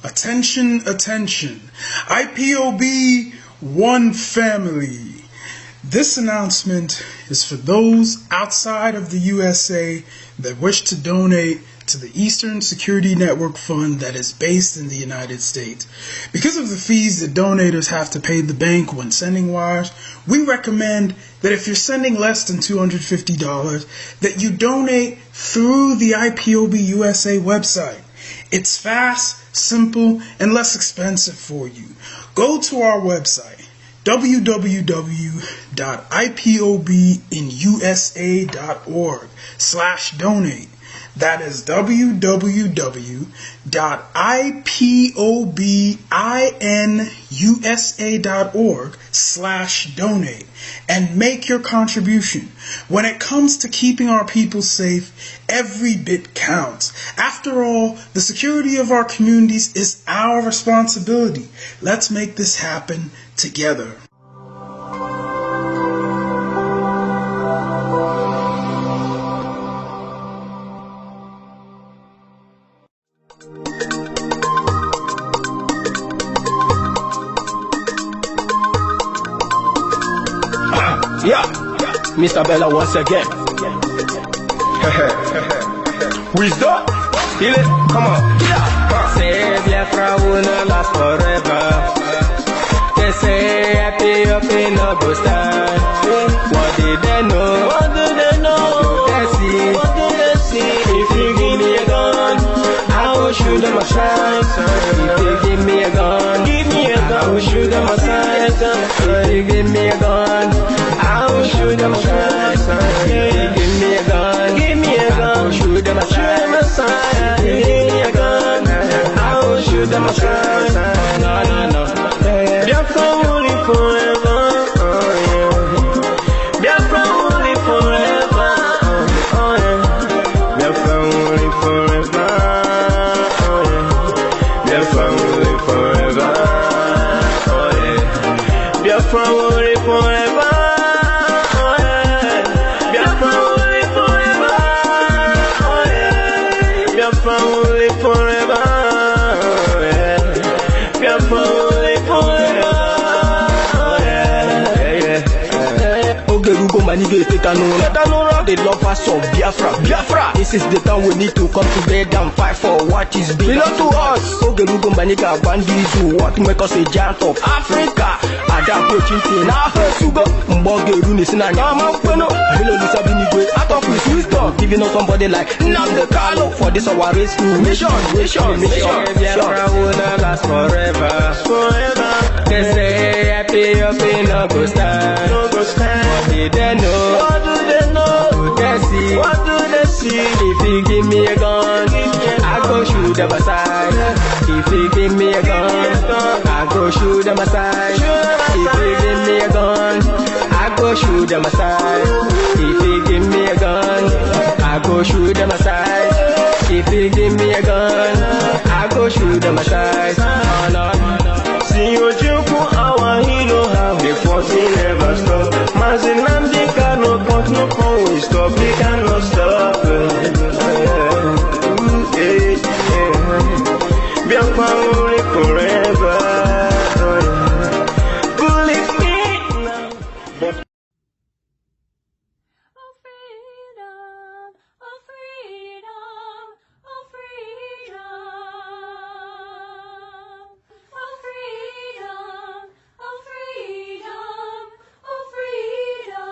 Attention, attention. IPOB, one family. This announcement is for those outside of the USA that wish to donate to the Eastern Security Network Fund that is based in the United States. Because of the fees that donators have to pay the bank when sending wires, we recommend that if you're sending less than $250, that you donate through the IPOB USA website. It's fast, simple, and less expensive for you. Go to our website, www.ipobinusa.org/donate. That is www.ipobinusa.org/donate and make your contribution. When it comes to keeping our people safe, every bit counts. After all, the security of our communities is our responsibility. Let's make this happen together. Yeah, Mr. Bella once again. Wisdom, feel it, come on. Say Biafra will not last forever. They say IPOB no go stand. What did they know? What do they know? What do they see? What do they see? If you give me a gun, I will shoot them aside. If you give me a gun, give me a gun, I will shoot them aside. If you give me a gun, I will shoot them aside. If you give me a gun, give me a gun, I will shoot them aside. If you give me a gun, I will shoot them aside. No, no, no. Biafra will live forever. Biafra will live forever. Biafra will live forever. Biafra will live forever. Biafra will live forever. Biafra will live forever. Biafra will live forever. Biafra will live forever. The lovers of Biafra. This is the time we need to come together and fight for what is belong to us. Ogerugo Maniga Bandizu, what make us a giant of Africa. Adam Pochinti, now Sugo, Mbogeru Nisina Yama Peno, Hello Lisa Binigwe, out of his wisdom, giving us somebody like Namde Carlo for this our rescue mission. Biafra will not last forever. They say IPOB no go stand. What did they know? What do they know? What do they see? What do they see? If you give me a gun, I go shoot them aside. If you give me a gun, I go shoot them aside. If you give me a gun, I go shoot them aside. If you give me a gun, I go shoot them aside. If you give me a gun, I go shoot them aside. Oh, no. See you joke, our hero have the force, he never stop. Mazinamdi cannot put no phone, we stop, he cannot stop. Biafra will live forever. Believe me now. Oh freedom, oh freedom, oh freedom. Oh freedom, oh freedom, oh freedom.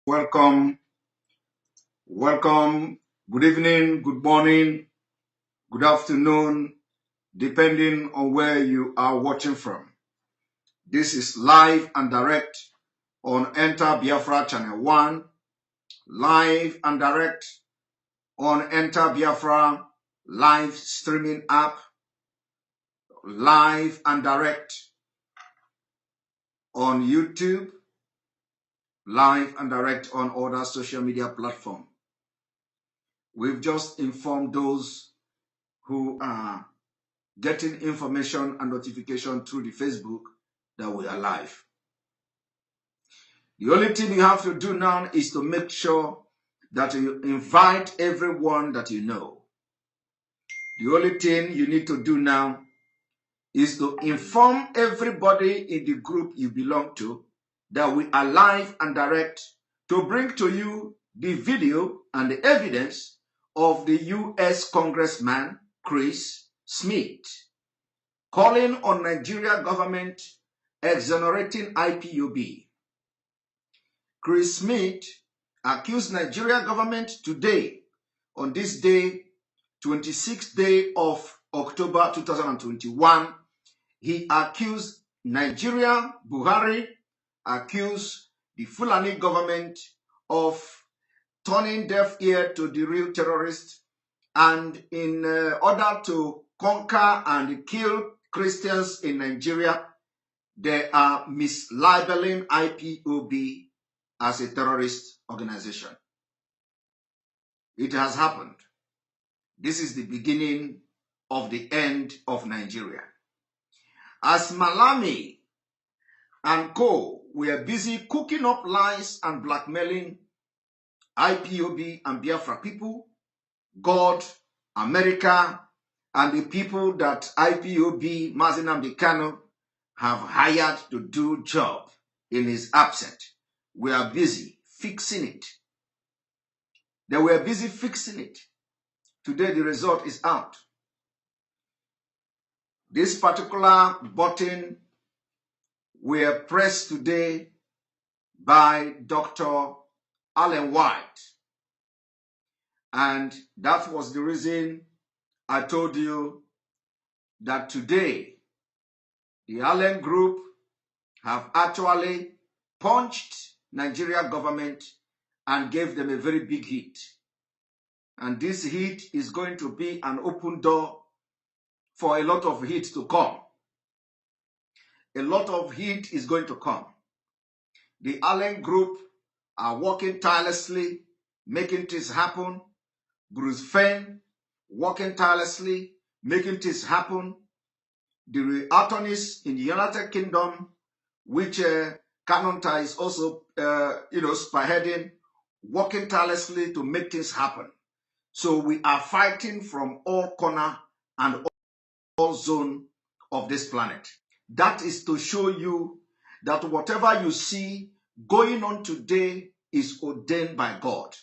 Welcome, welcome. Good evening, good morning, good afternoon, depending on where you are watching from. This is live and direct on Enter Biafra Channel 1, live and direct on Enter Biafra live streaming app, live and direct on YouTube, live and direct on other social media platforms. We've just informed those who are getting information and notification through the Facebook that we are live. The only thing you have to do now is to make sure that you invite everyone that you know. The only thing you need to do now is to inform everybody in the group you belong to that we are live and direct to bring to you the video and the evidence of the U.S. Congressman Chris Smith calling on Nigeria government exonerating IPOB. Chris Smith accused Nigeria government today, on this day, 26th day of October 2021, he accused Nigeria, Buhari, accused the Fulani government of turning deaf ear to the real terrorists, and in order to conquer and kill Christians in Nigeria, they are mislabeling IPOB as a terrorist organization. It has happened. This is the beginning of the end of Nigeria. As Malami and co were busy cooking up lies and blackmailing IPOB and Biafra people, God, America, and the people that IPOB, Mazi Nnamdi Kanu, have hired to do job in his absence. We are busy fixing it. They were busy fixing it. Today the result is out. This particular button were pressed today by Dr. Allen White. And that was the reason I told you that today the Allen Group have actually punched Nigeria government and gave them a very big hit. And this hit is going to be an open door for a lot of heat to come. A lot of heat is going to come. The Allen Group are working tirelessly, making things happen. Bruce Fenn working tirelessly, making things happen. The attorneys in the United Kingdom, which Kanonta is also, spearheading, working tirelessly to make things happen. So we are fighting from all corner and all zone of this planet. That is to show you that whatever you see going on today is ordained by God.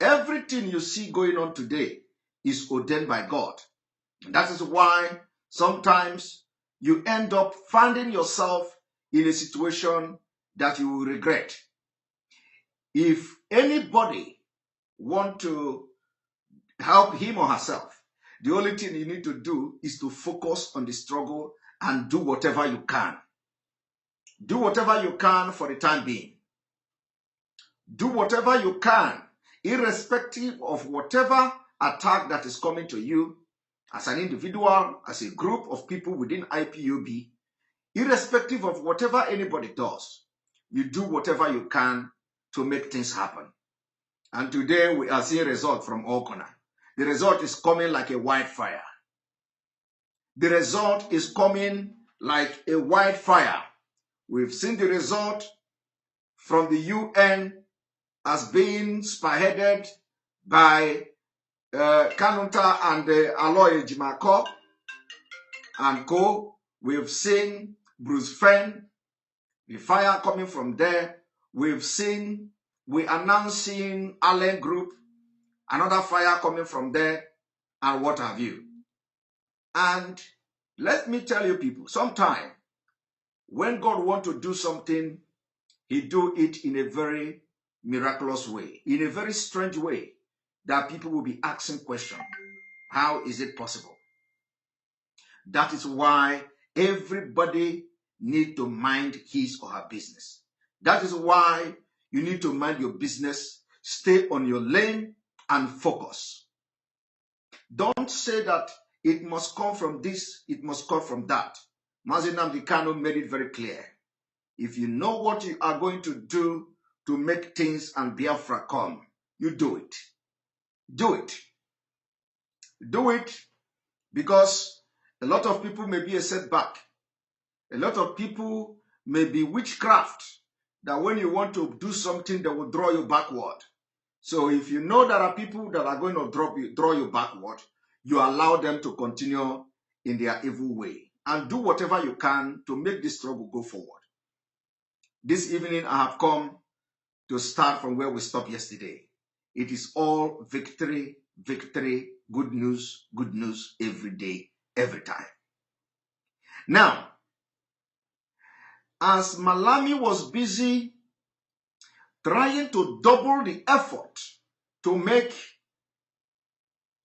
Everything you see going on today is ordained by God. That is why sometimes you end up finding yourself in a situation that you will regret. If anybody wants to help him or herself, the only thing you need to do is to focus on the struggle and do whatever you can. Do whatever you can for the time being. Do whatever you can, irrespective of whatever attack that is coming to you as an individual, as a group of people within IPOB, irrespective of whatever anybody does. You do whatever you can to make things happen. And today we are seeing results from all corners. The result is coming like a wildfire. The result is coming like a wildfire. We've seen the result from the UN as being spearheaded by Kanunta and Aloy Jimako and co. We've seen Bruce Fenn, the fire coming from there. We are now seeing Allen Group, another fire coming from there, and what have you. And let me tell you people, sometimes when God wants to do something, he do it in a very miraculous way, in a very strange way, that people will be asking questions. How is it possible? That is why everybody needs to mind his or her business. That is why you need to mind your business, stay on your lane, and focus. Don't say that it must come from this, it must come from that. Mazi Nnamdi Kanu made it very clear. If you know what you are going to do to make things and Biafra come, you do it. Do it. Do it, because a lot of people may be a setback. A lot of people may be witchcraft, that when you want to do something, they will draw you backward. So if you know there are people that are going to draw you backward, you allow them to continue in their evil way and do whatever you can to make this trouble go forward. This evening, I have come to start from where we stopped yesterday. It is all victory, victory, good news every day, every time. Now, as Malami was busy trying to double the effort to make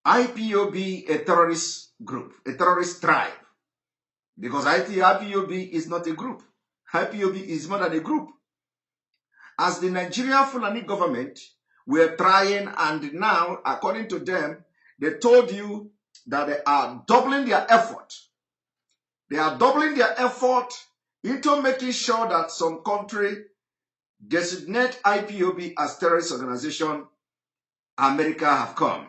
IPOB a terrorist group, a terrorist tribe, because IPOB is not a group. IPOB is more than a group. As the Nigerian Fulani government were trying, and now, according to them, they told you that they are doubling their effort. They are doubling their effort into making sure that some country designate IPOB as terrorist organization. America have come.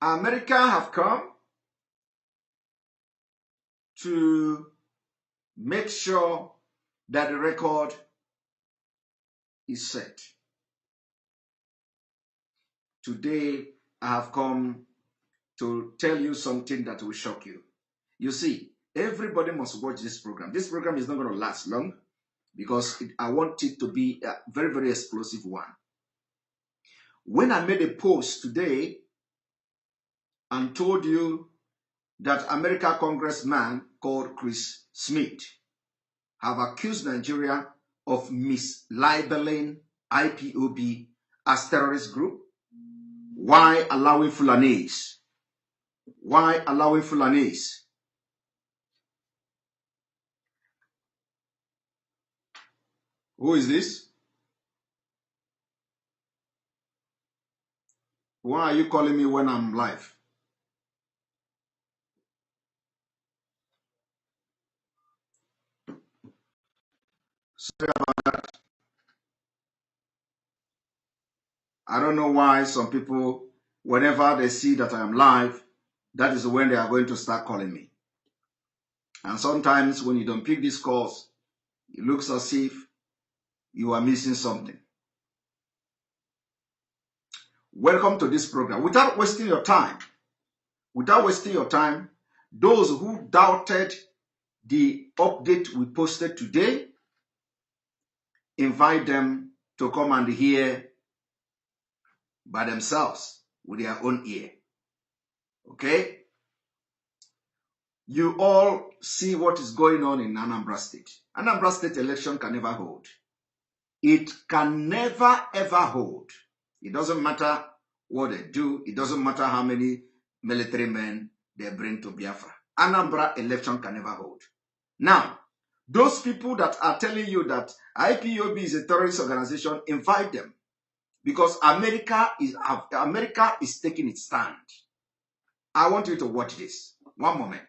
America have come to make sure that the record is set. Today, I have come to tell you something that will shock you. You see, everybody must watch this program. This program is not going to last long because I want it to be a very, very explosive one. When I made a post today and told you that American Congressman called Chris Smith have accused Nigeria of mislabeling IPOB as terrorist group, why allowing Fulanis? Why allowing Fulanis? Who is this? Why are you calling me when I'm live? Sorry about that. I don't know why some people, whenever they see that I am live, that is when they are going to start calling me. And sometimes when you don't pick these calls, it looks as if you are missing something. Welcome to this program. Without wasting your time, those who doubted the update we posted today, invite them to come and hear by themselves with their own ear. Okay? You all see what is going on in Anambra State. Anambra State election can never hold. It can never ever hold. It doesn't matter what they do. It doesn't matter how many military men they bring to Biafra. Anambra election can never hold. Now, those people that are telling you that IPOB is a terrorist organization, invite them. Because America is taking its stand. I want you to watch this. One moment.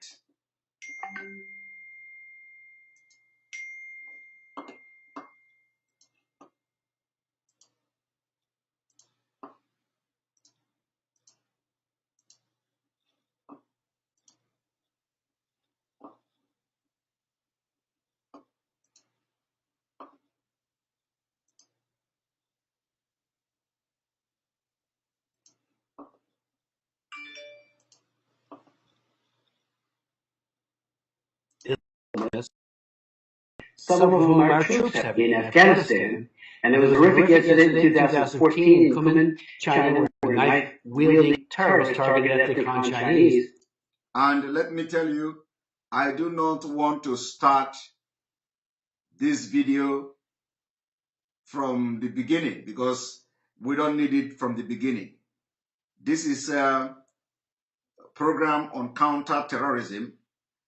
Some of whom our troops have been in Afghanistan. And there was a horrific incident in 2014 in Kunming, China, where were knife-wielding terrorists targeted ethnic Han Chinese. And let me tell you, I do not want to start this video from the beginning because we don't need it from the beginning. This is a program on counter-terrorism,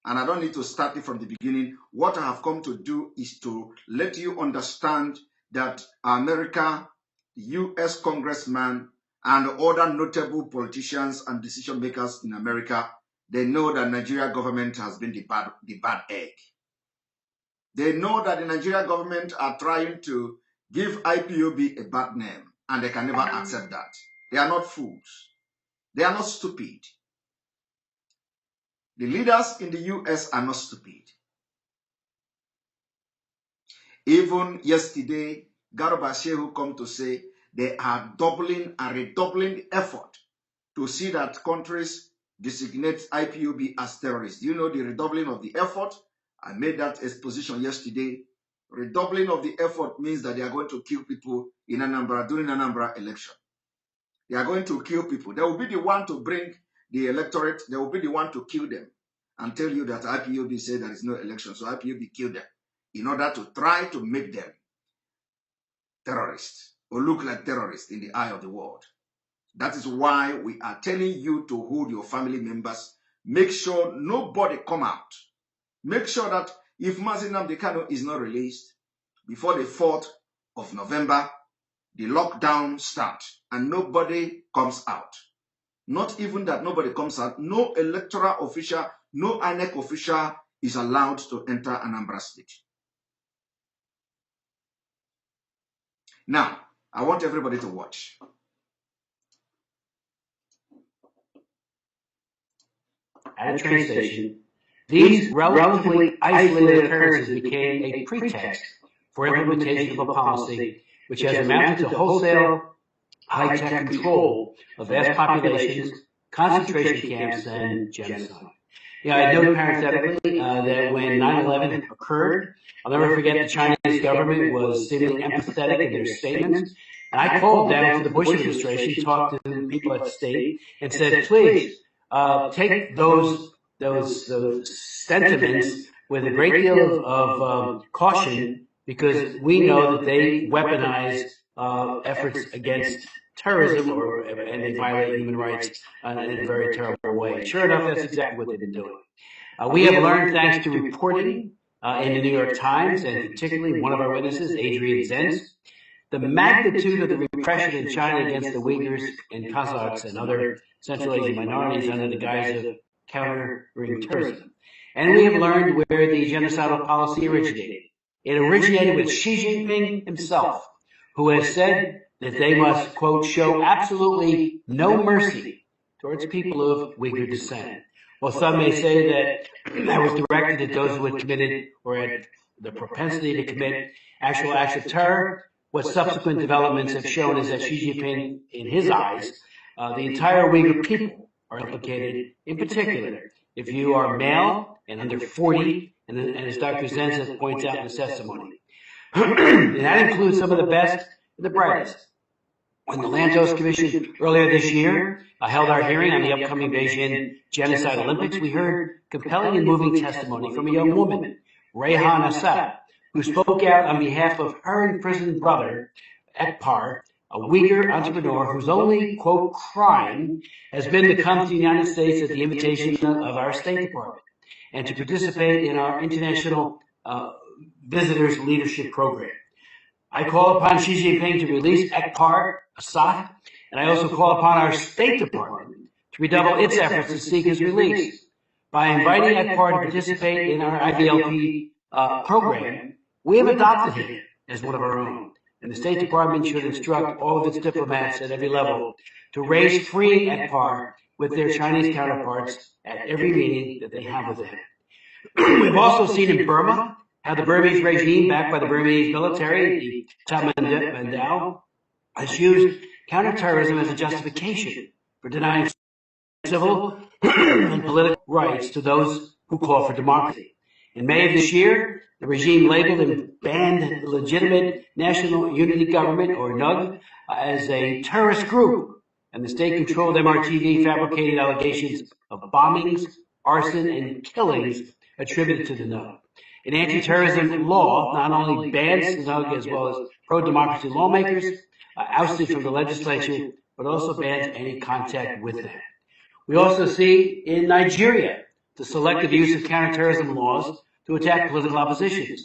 and I don't need to start it from the beginning. What I have come to do is to let you understand that America, U.S. Congressman, and other notable politicians and decision makers in America, they know that Nigeria government has been the bad egg. They know that the Nigeria government are trying to give IPOB a bad name, and they can never accept that. They are not fools. They are not stupid. The leaders in the US are not stupid. Even yesterday, Garba Shehu come to say they are doubling and redoubling the effort to see that countries designate IPOB as terrorists. Do you know the redoubling of the effort? I made that exposition yesterday. Redoubling of the effort means that they are going to kill people in Anambra during Anambra election. They are going to kill people. They will be the one to bring the electorate. They will be the one to kill them and tell you that IPOB said there is no election, so IPOB killed them in order to try to make them terrorists or look like terrorists in the eye of the world. That is why we are telling you to hold your family members. Make sure nobody come out. Make sure that if Mazi Nnamdi Kanu is not released before the 4th of November, the lockdown starts and nobody comes out. Not even that nobody comes out. No electoral official, no INEC official is allowed to enter Anambra State. Now, I want everybody to watch. At a train station, these relatively isolated occurrences became a pretext for implementation of a policy which has amounted to wholesale, high-tech control of vast populations, concentration camps, and genocide. I know parenthetically that when 9/11 occurred, I'll never forget the Chinese government was seemingly empathetic in their statements. And I called down to the Bush administration, talked to the people at the state, and said, please, take those sentiments with a great deal of caution, because we know that they weaponize efforts against terrorism and they violate human rights in a very terrible way. Sure enough, that's exactly what they've been doing. We have learned, thanks to reporting in the New York Times, and particularly one of our witnesses, Adrian Zenz, the magnitude of the repression in China against the Uyghurs and Kazakhs and other Central Asian minorities under the guise of countering terrorism. And we have learned where the genocidal policy originated. It originated with Xi Jinping himself, who has said that they must, quote, show absolutely no mercy towards people of Uyghur descent. Well, some may say that that was directed at those who had committed or had the propensity to commit actual acts of terror. What subsequent developments have shown is that Xi Jinping, in his eyes, the entire Uyghur people are implicated. In particular, if you are male and under 40, and as Dr. Zenz points out in his testimony, and that includes some of the best and the brightest. When the Lantos Commission earlier this year held our hearing on the upcoming Beijing Genocide Olympics, we heard compelling and moving testimony from a young woman, Rehan Assad, who spoke out on behalf of her imprisoned brother, Ekpar, a Uyghur entrepreneur whose only, quote, crime has been to come to the United States at the invitation of our State Department and to participate in our international visitors leadership program. I call upon Xi Jinping to release Ekpar Assad, and I also call upon our State Department to redouble its efforts to seek his release. By inviting Ekpar to participate in our IVLP program, we have adopted him as one of our own, and the State Department should instruct all of its diplomats at every level to raise free Ekpar with their Chinese counterparts at every meeting that they have with him. We've also seen in Burma how the Burmese regime, backed by the Burmese military, the Tatmadaw, has used counterterrorism as a justification for denying civil and political rights to those who call for democracy. In May of this year, the regime labeled and banned the Legitimate National Unity Government, or NUG, as a terrorist group and the state-controlled MRTV fabricated allegations of bombings, arson, and killings attributed to the NUG. An anti-terrorism law not only bans the NUG as well as pro-democracy lawmakers ousted from the legislature, but also bans any contact with them. We also see in Nigeria the selective use of counterterrorism laws to attack political opposition.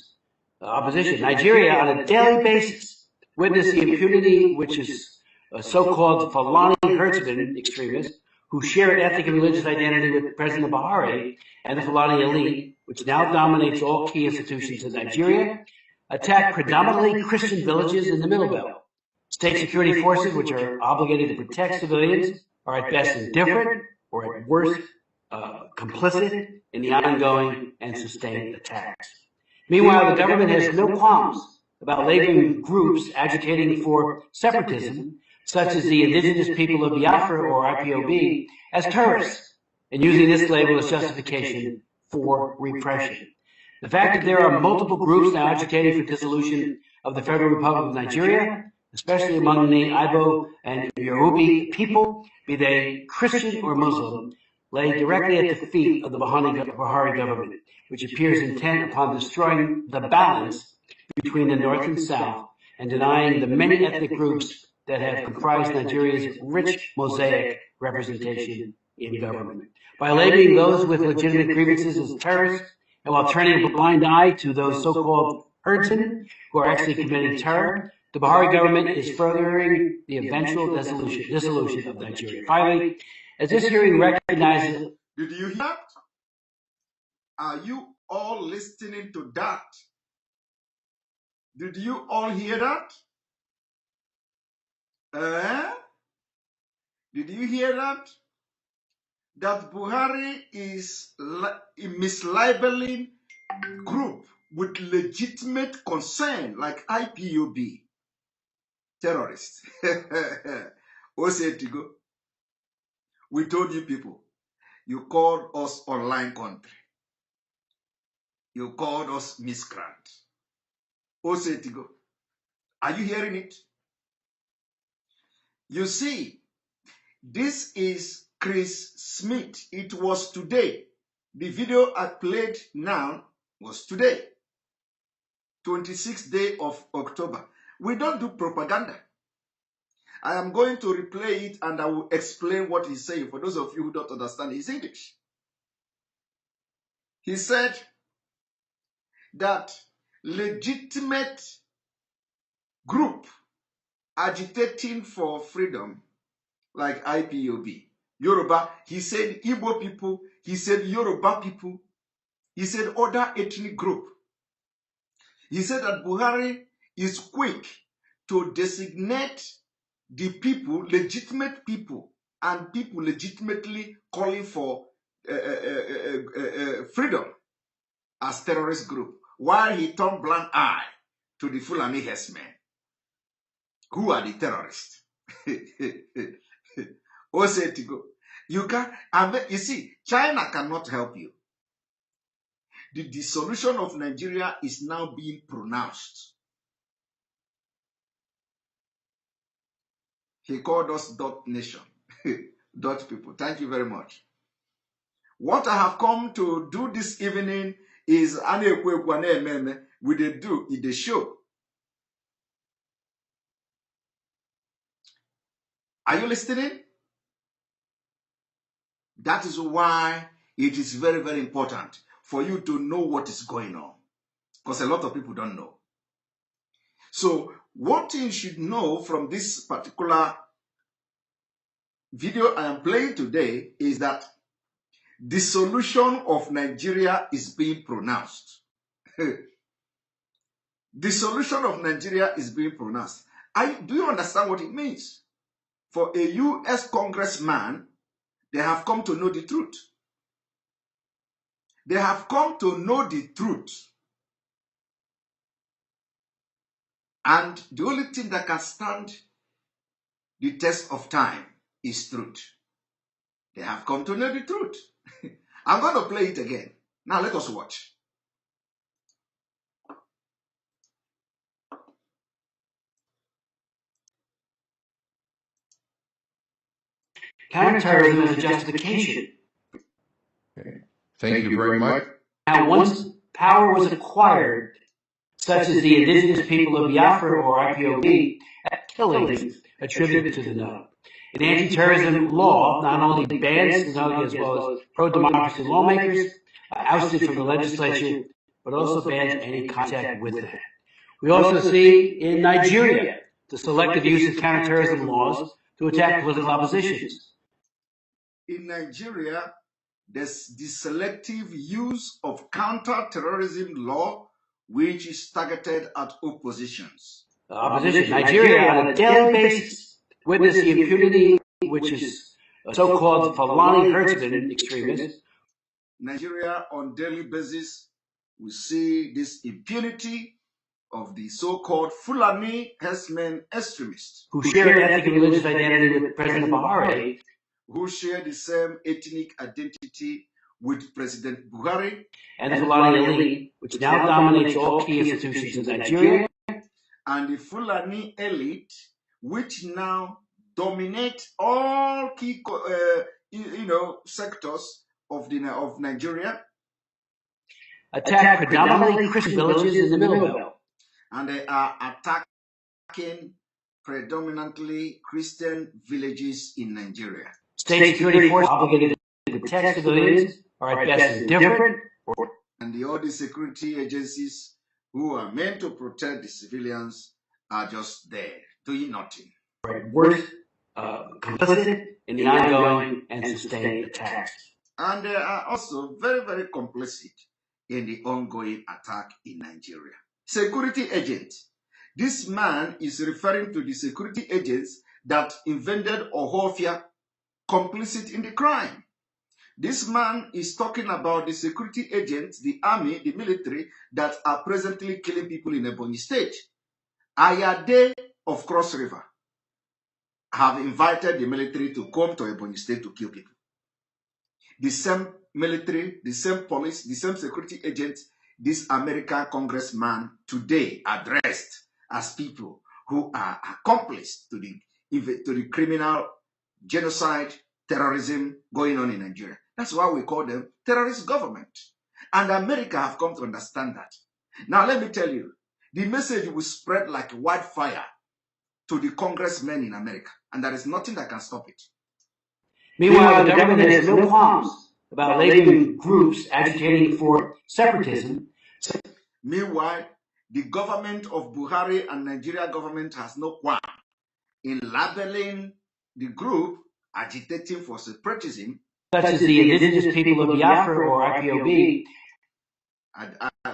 Nigeria, on a daily basis, witnessed the impunity which is so-called Fulani herdsmen extremists who share an ethnic and religious identity with President Buhari and the Fulani elite, which now dominates all key institutions in Nigeria, attack predominantly Christian villages in the Middle Belt. State security forces, which are obligated to protect civilians, are at best indifferent or at worst complicit in the ongoing and sustained attacks. Meanwhile, the government has no qualms about labeling groups agitating for separatism, such as the indigenous people of Biafra or IPOB, as terrorists, and using this label as justification for repression. The fact that there are multiple groups now agitating for dissolution of the Federal Republic of Nigeria, especially among the IPOB and Yoruba people, be they Christian or Muslim, lay directly at the feet of the Buhari government, which appears intent upon destroying the balance between the North and South and denying the many ethnic groups that have comprised Nigeria's rich mosaic representation in government. By labeling those with legitimate grievances as terrorists, and while turning a blind eye to those so-called herdsmen who are actually committing terror, the Buhari government is furthering the eventual dissolution of Nigeria. Finally, as this hearing recognizes... Did you hear that? Are you all listening to that? Did you all hear that? Did you hear that? That Buhari is mislabeling group with legitimate concern like IPOB terrorists. Osetigo, we told you people, you called us online country. You called us miscreant. Osetigo, are you hearing it? You see, this is Chris Smith. It was today. The video I played now was today, 26th day of October. We don't do propaganda. I am going to replay it and I will explain what he's saying for those of you who don't understand his English. He said that legitimate group agitating for freedom like IPOB, Yoruba, he said Igbo people, he said Yoruba people, he said other ethnic group. He said that Buhari is quick to designate the people, legitimate people, and people legitimately calling for freedom as terrorist group, while he turned blind eye to the Fulani herdsmen, who are the terrorists. Osetigo, you see, China cannot help you. The dissolution of Nigeria is now being pronounced. He called us dot nation, dot people. Thank you very much. What I have come to do this evening is we do in the show. Are you listening? That is why it is very, very important for you to know what is going on, because a lot of people don't know. So what you should know from this particular video I am playing today is that the solution of Nigeria is being pronounced. The solution of Nigeria is being pronounced. Do you understand what it means? For a U.S. congressman, they have come to know the truth. They have come to know the truth. And the only thing that can stand the test of time is truth. They have come to know the truth. I'm going to play it again. Now let us watch. counterterrorism as a justification. Okay. Thank you very much. Now, once power was acquired, such as the indigenous people of Biafra or IPOB, killings attributed to the no. An anti-terrorism law not only bans Somalia as well as pro-democracy lawmakers, ousted from the legislature, but also bans any contact with them. We also see in Nigeria the selective use of counterterrorism laws to attack political oppositions. In Nigeria, there's the selective use of counter-terrorism law, which is targeted at oppositions. Opposition. Nigeria, on a daily basis, witness the impunity which is so-called Fulani herdsmen extremists. Nigeria, on daily basis, we see this impunity of the so-called Fulani herdsmen extremists who share ethnic and religious identity with President Buhari, who share the same ethnic identity with President Buhari, and the Fulani elite, which now dominates all key institutions in Nigeria, and the Fulani elite, which now dominate all key sectors of Nigeria, attack predominantly Christian villages in the Middle Belt. And they are attacking predominantly Christian villages in Nigeria. State security forces obligated to protect civilians are at best indifferent. And all the security agencies who are meant to protect the civilians are just there, doing nothing. Worse, complicit in the ongoing and sustained attacks. And they are also very, very complicit in the ongoing attack in Nigeria. Security agent. This man is referring to the security agents that invented Ohofia, complicit in the crime. This man is talking about the security agents, the army, the military, that are presently killing people in Ebonyi State. Ayade of Cross River have invited the military to come to Ebonyi State to kill people. The same military, the same police, the same security agents, this American congressman today addressed as people who are accomplices to the criminal genocide, terrorism going on in Nigeria. That's why we call them terrorist government. And America have come to understand that. Now let me tell you, the message will spread like wildfire to the congressmen in America, and there is nothing that can stop it. Meanwhile, the government has no qualms about labeling groups agitating for separatism. Meanwhile, the government of Buhari and Nigeria government has no qualm in labeling the group agitating for separatism, such as the indigenous people of Biafra or IPOB,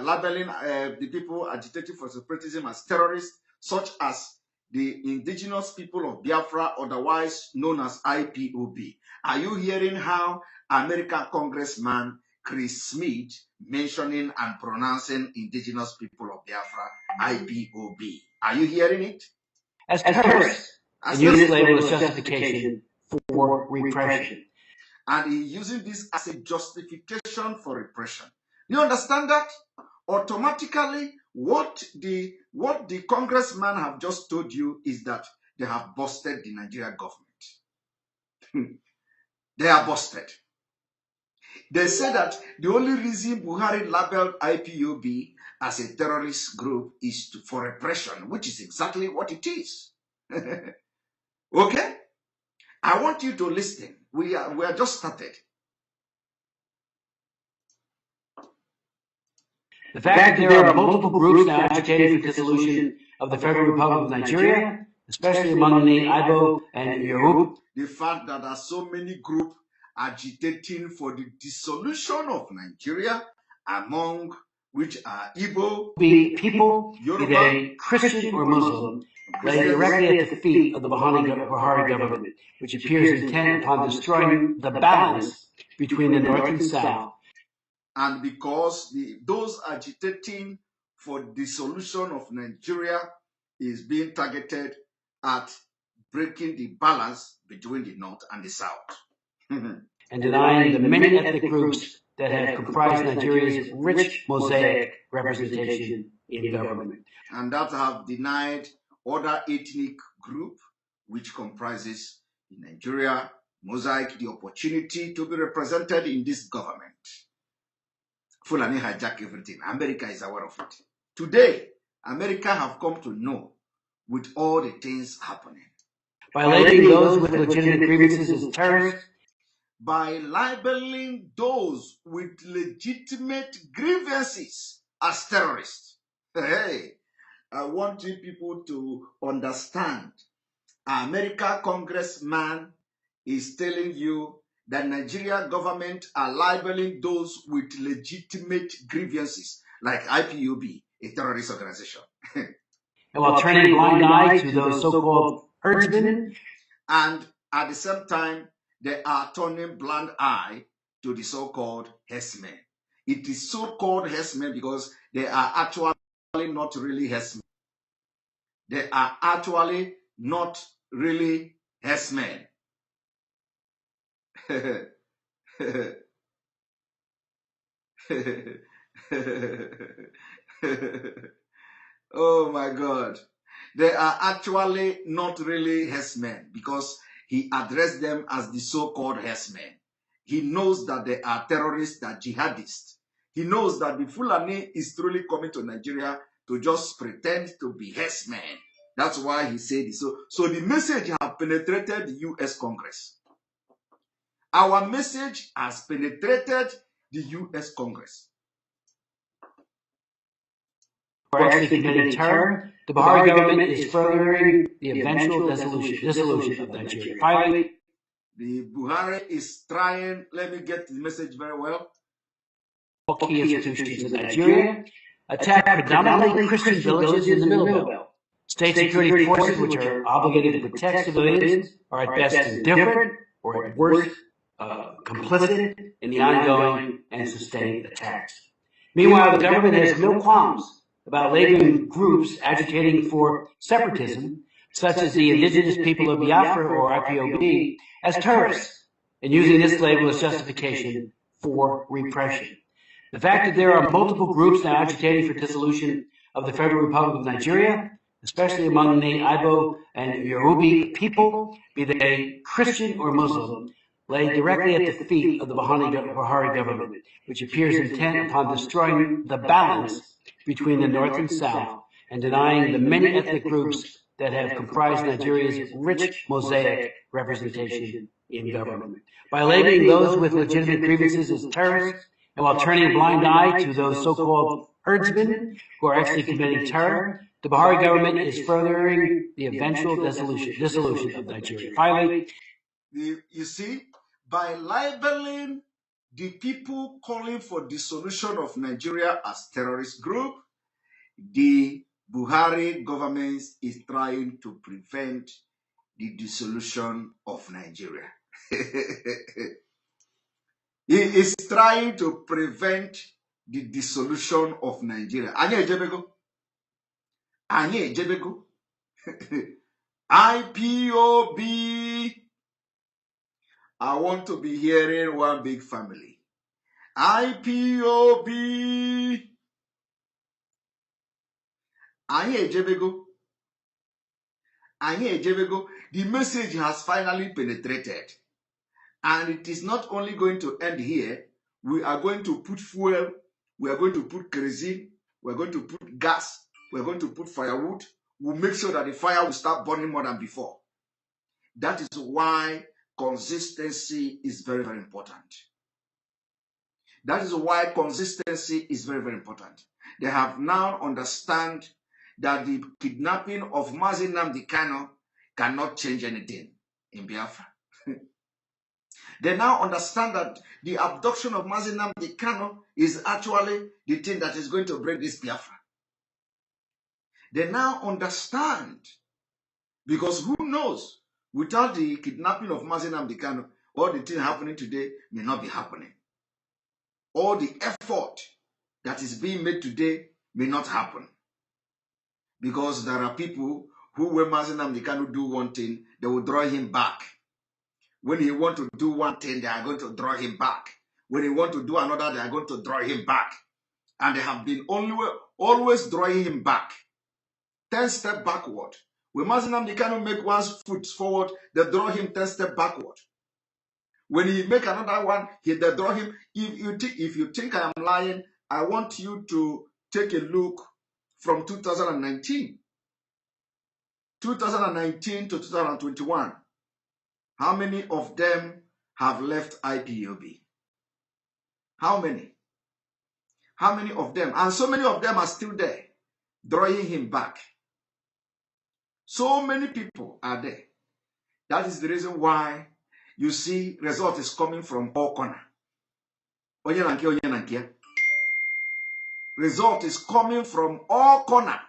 labeling the people agitating for separatism as terrorists, such as the indigenous people of Biafra, otherwise known as IPOB. Are you hearing how American Congressman Chris Smith mentioning and pronouncing indigenous people of Biafra, IPOB? Are you hearing it? As terrorists, and use this label as justification for repression. And he's using this as a justification for repression. You understand that? Automatically, what the congressman have just told you is that they have busted the Nigerian government. They are busted. They say that the only reason Buhari labeled IPOB as a terrorist group is for repression, which is exactly what it is. Okay? I want you to listen. We are just started. The fact that there are multiple groups now agitating for dissolution of the Federal Republic of Nigeria, especially among the IPOB and IPOB. The fact that there are so many groups agitating for the dissolution of Nigeria, among which are Igbo, people, Yoruba, Christian or Muslim, lay directly at the feet of the Buhari government, which appears intent upon destroying the balance between the North and South. And because those agitating for dissolution of Nigeria is being targeted at breaking the balance between the North and the South. And denying the many ethnic groups that have comprised Nigeria's rich mosaic representation in government. And that have denied other ethnic group which comprises in Nigeria Mosaic the opportunity to be represented in this government. Fulani hijack everything. America is aware of it. Today, America have come to know with all the things happening. By labeling those with legitimate grievances as terrorists, by labeling those with legitimate grievances as terrorists. Hey, I want you people to understand. America Congressman is telling you that Nigeria government are labeling those with legitimate grievances, like IPOB, a terrorist organization. and while turning a blind eye to those so-called herdsmen, and at the same time, they are turning blind eye to the so-called herdsmen. It is so-called herdsmen because they are actually not really herdsmen. They are actually not really herdsmen. Oh my God. They are actually not really herdsmen because he addressed them as the so-called herdsmen. He knows that they are terrorists, that jihadists. He knows that the Fulani is truly coming to Nigeria to just pretend to be herdsmen. That's why he said it. So the message has penetrated the U.S. Congress. Our message has penetrated the U.S. Congress. or actually committing terror, the Buhari government is furthering the eventual dissolution of Nigeria. Finally, the Buhari is trying, let me get the message very well. all key institutions of Nigeria attack predominantly Christian villages in the Middle Belt. State security forces, which are obligated to protect civilians, are at best indifferent or at worst complicit in the ongoing and sustained attacks. Meanwhile, the government has no qualms about labeling groups agitating for separatism, such as the indigenous people of Biafra or IPOB, as terrorists, and using this label as justification for repression. The fact that there are multiple groups now agitating for dissolution of the Federal Republic of Nigeria, especially among the IPOB and Yoruba people, be they Christian or Muslim, lay directly at the feet of the Buhari government, which appears intent upon destroying the balance between the North and South and denying the many ethnic groups that have comprised Nigeria's rich mosaic representation in government. By labeling those with legitimate grievances as terrorists, and while turning a blind eye to those so-called herdsmen who are actually committing terror, the Buhari government is furthering the eventual dissolution of Nigeria. Finally, you see, by labeling the people calling for dissolution of Nigeria as terrorist group, the Buhari government is trying to prevent the dissolution of Nigeria. He is trying to prevent the dissolution of Nigeria. Anye ejebego. IPOB. I want to be hearing one big family. IPOB. Anye ejebego. The message has finally penetrated. And it is not only going to end here. We are going to put fuel. We are going to put kerosene. We are going to put gas. We are going to put firewood. We'll make sure that the fire will start burning more than before. That is why consistency is very, very important. That is why consistency is very, very important. They have now understand that the kidnapping of Mazi Nnamdi Kanu cannot change anything in Biafra. They now understand that the abduction of Mazi Nnamdi Kanu is actually the thing that is going to break this Biafra. They now understand, because who knows, without the kidnapping of Mazi Nnamdi Kanu, all the things happening today may not be happening. All the effort that is being made today may not happen. Because there are people who, when Mazi Nnamdi Kanu do one thing, they will draw him back. When he want to do one thing, they are going to draw him back. When he want to do another, they are going to draw him back. And they have been always drawing him back. 10 steps backward. When Mazi Nnamdi Kanu make one foot forward, they draw him 10 steps backward. When he make another one, they draw him. If you think I am lying, I want you to take a look from 2019 to 2021. How many of them have left IPOB? How many? How many of them? And so many of them are still there, drawing him back. So many people are there. That is the reason why you see result is coming from all corners. Result is coming from all corners.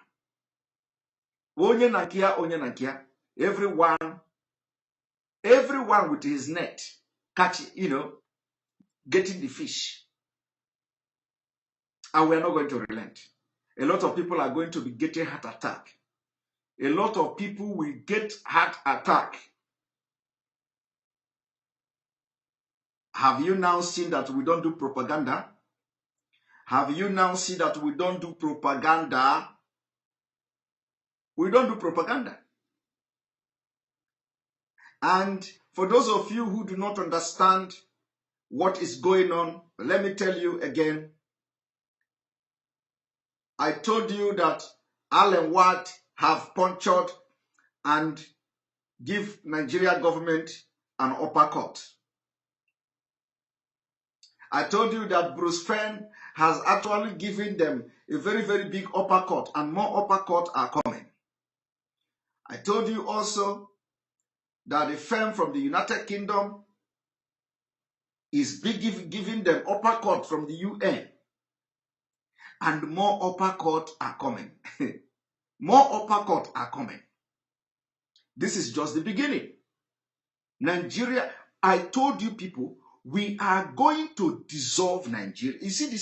Everyone with his net, catching, getting the fish. And we're not going to relent. A lot of people are going to be getting heart attack. A lot of people will get heart attack. Have you now seen that we don't do propaganda? Have you now seen that we don't do propaganda? We don't do propaganda. And for those of you who do not understand what is going on, let me tell you again. I told you that Alan Watt have punctured and give Nigeria government an uppercut. I told you that Bruce Fenn has actually given them a very, very big uppercut, and more uppercuts are coming. I told you also that a firm from the United Kingdom is giving them uppercut from the UN, and more uppercuts are coming. More uppercuts are coming. This is just the beginning. Nigeria, I told you people, we are going to dissolve Nigeria. You see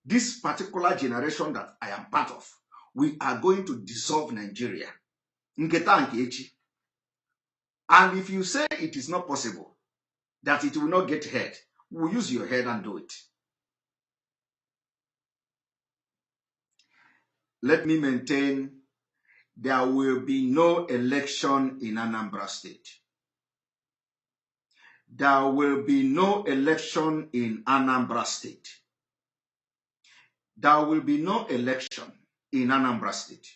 this particular generation that I am part of, we are going to dissolve Nigeria. And if you say it is not possible, that it will not get heard, we'll use your head and do it. Let me maintain, there will be no election in Anambra State. There will be no election in Anambra State. There will be no election in Anambra State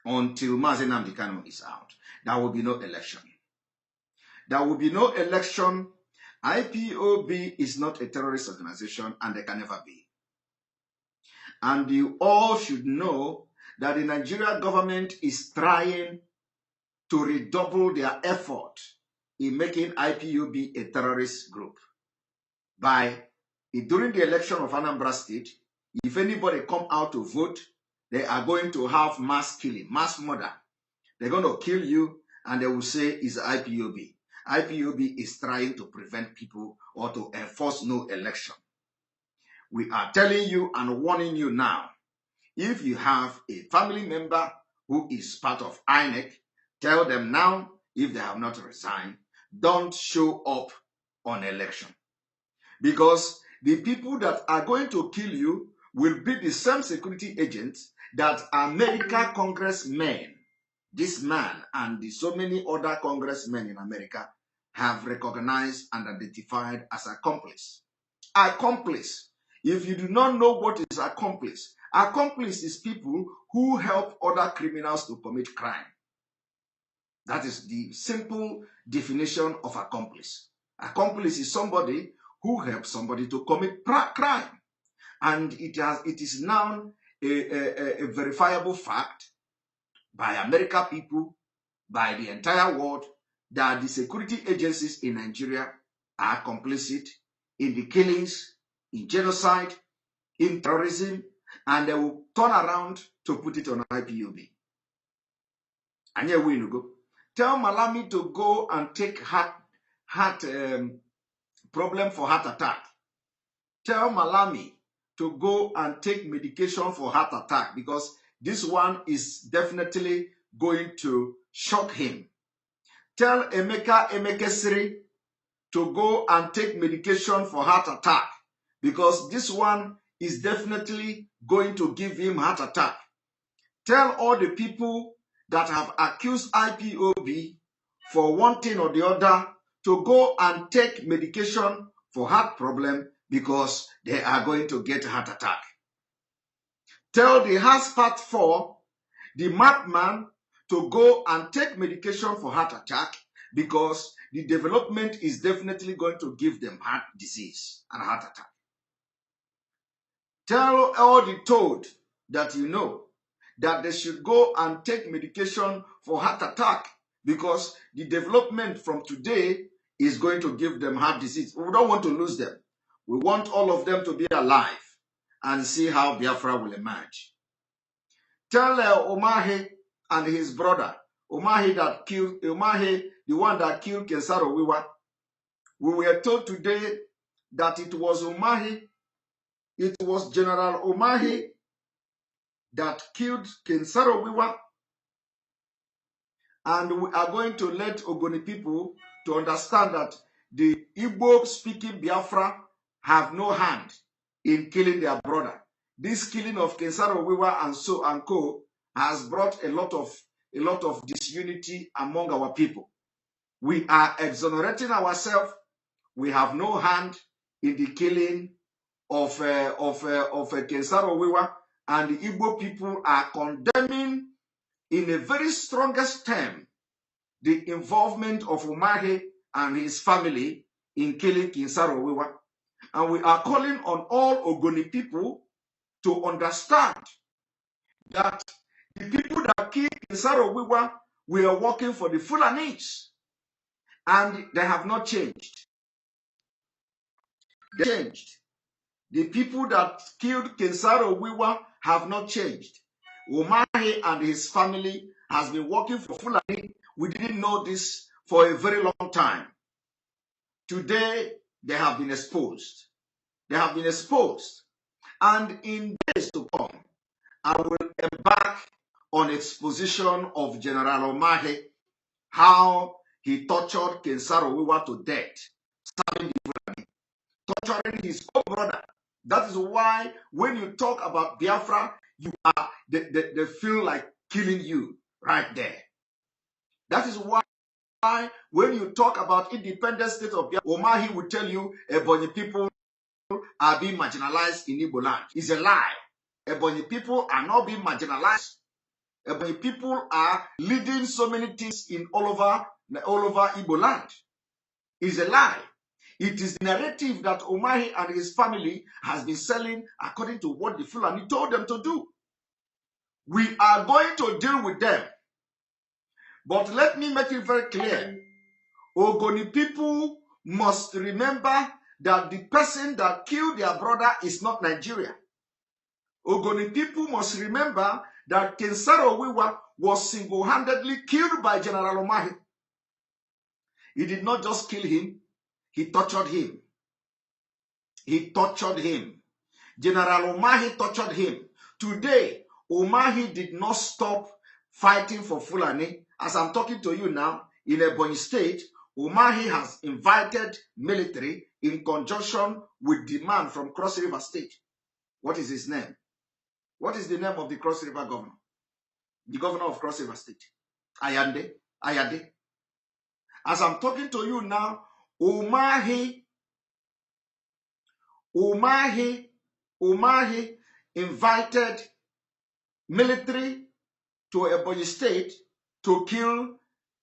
until Mazi Nnamdi Kanu is out. There will be no election. There will be no election. IPOB is not a terrorist organization, and they can never be. And you all should know that the Nigerian government is trying to redouble their effort in making IPOB a terrorist group. During the election of Anambra State, if anybody come out to vote, they are going to have mass killing, mass murder. They're going to kill you, and they will say it's IPOB. IPOB is trying to prevent people or to enforce no election. We are telling you and warning you now, if you have a family member who is part of INEC, tell them now, if they have not resigned, don't show up on election. Because the people that are going to kill you will be the same security agents that American congressmen, this man and so many other congressmen in America, have recognized and identified as accomplice. Accomplice. If you do not know what is accomplice, accomplice is people who help other criminals to commit crime. That is the simple definition of accomplice. Accomplice is somebody who helps somebody to commit crime. And it is now a verifiable fact by American people, by the entire world, that the security agencies in Nigeria are complicit in the killings, in genocide, in terrorism, and they will turn around to put it on IPOB. And here we go. Tell Malami to go and take heart problem for heart attack. Tell Malami to go and take medication for heart attack, because this one is definitely going to shock him. Tell Emeka Emekesiri to go and take medication for heart attack, because this one is definitely going to give him heart attack. Tell all the people that have accused IPOB for one thing or the other to go and take medication for heart problem because they are going to get a heart attack. Tell the Part 4, the madman, to go and take medication for heart attack because the development is definitely going to give them heart disease and heart attack. Tell all the toad that you know that they should go and take medication for heart attack because the development from today is going to give them heart disease. We don't want to lose them. We want all of them to be alive and see how Biafra will emerge. Tell Omahe and his brother, Omahe, the one that killed Kensaro Wiwa. We were told today that it was Omahe, it was General Omahe that killed Kensaro Wiwa. And we are going to let Ogoni people to understand that the Igbo-speaking Biafra have no hand in killing their brother. This killing of Kensaro Wiwa and co has brought a lot of disunity among our people. We are exonerating ourselves. We have no hand in the killing of Kensaro Wiwa, and the Igbo people are condemning in a very strongest term the involvement of Umahe and his family in killing Kensaro Wiwa. And we are calling on all Ogoni people to understand that the people that killed Kensaro Wiwa were working for the Fulanis, and they have not changed. They changed. The people that killed Kensaro Wiwa have not changed. Umahe and his family has been working for Fulani. We didn't know this for a very long time. Today, they have been exposed. They have been exposed. And in days to come, I will embark on exposition of General Umahe, how he tortured Kensaro Wiwa to death, stabbing the Fulani, torturing his own brother. That is why when you talk about Biafra, they feel like killing you right there. That is why when you talk about independent state of Biafra, Umahi will tell you Ebonyi people are being marginalized in Igbo land. It's a lie. Ebonyi people are not being marginalized. Ebonyi people are leading so many things in all over Igbo land. It's a lie. It is the narrative that Umahi and his family has been selling according to what the Fulani told them to do. We are going to deal with them. But let me make it very clear. Ogoni people must remember that the person that killed their brother is not Nigeria. Ogoni people must remember that Kensaro Wiwa was single-handedly killed by General Umahi. He did not just kill him, he tortured him. He tortured him. General Umahi tortured him. Today, Umahi did not stop fighting for Fulani. As I'm talking to you now, in Ebonyi State, Umahi has invited military in conjunction with the man from Cross River State. What is his name? What is the name of the Cross River governor? The governor of Cross River State. Ayade. As I'm talking to you now, Umahi invited military to Ebonyi State to kill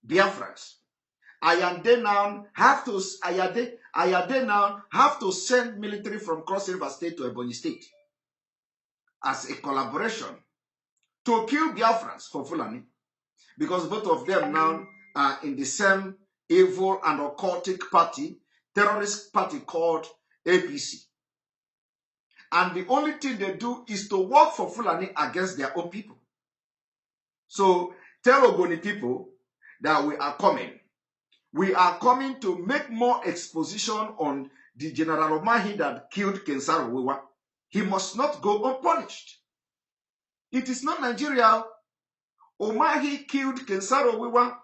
Biafrans. Ayade now have to send military from Cross River State to Ebonyi State as a collaboration to kill Biafrans for Fulani, because both of them now are in the same evil and occultic party, terrorist party called APC. And the only thing they do is to work for Fulani against their own people. So tell Ogoni people that we are coming. We are coming to make more exposition on the General Umahi that killed Kensaro Wiwa. He must not go unpunished. It is not Nigeria. Umahi killed Kensaro Wiwa,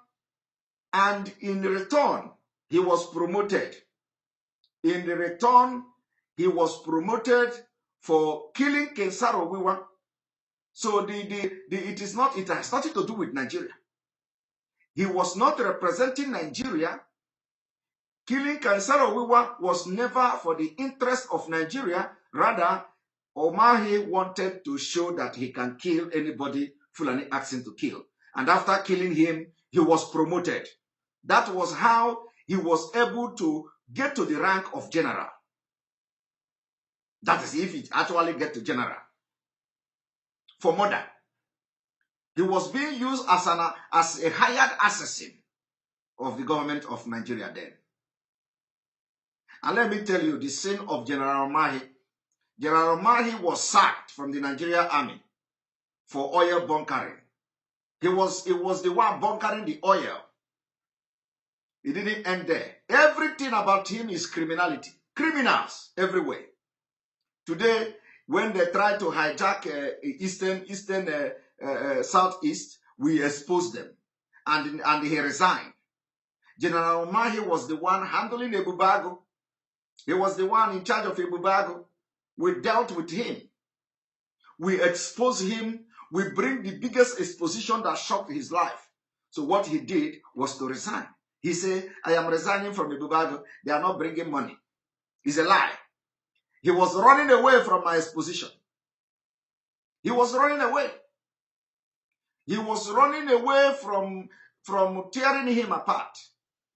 and in return, he was promoted. In return, he was promoted for killing Kensaro Wiwa. So it has nothing to do with Nigeria. He was not representing Nigeria Killing Kaisaro Wiwa was never for the interest of Nigeria. Rather, Omahi wanted to show that he can kill anybody Fulani asked him to kill. And after killing him, he was promoted. That was how he was able to get to the rank of general. That is if he actually get to general. For murder. He was being used as a hired assassin of the government of Nigeria then. And let me tell you the sin of General Omahi. General Omahi was sacked from the Nigerian army for oil bunkering. He was the one bunkering the oil. It didn't end there. Everything about him is criminality. Criminals everywhere. Today, when they try to hijack Southeast, we expose them. And he resigned. General Omahi was the one handling Ebubago. He was the one in charge of Ebubago. We dealt with him. We expose him. We bring the biggest exposition that shocked his life. So what he did was to resign. He said, I am resigning from Ebubago. They are not bringing money. It's a lie. He was running away from my exposition. He was running away. He was running away from tearing him apart.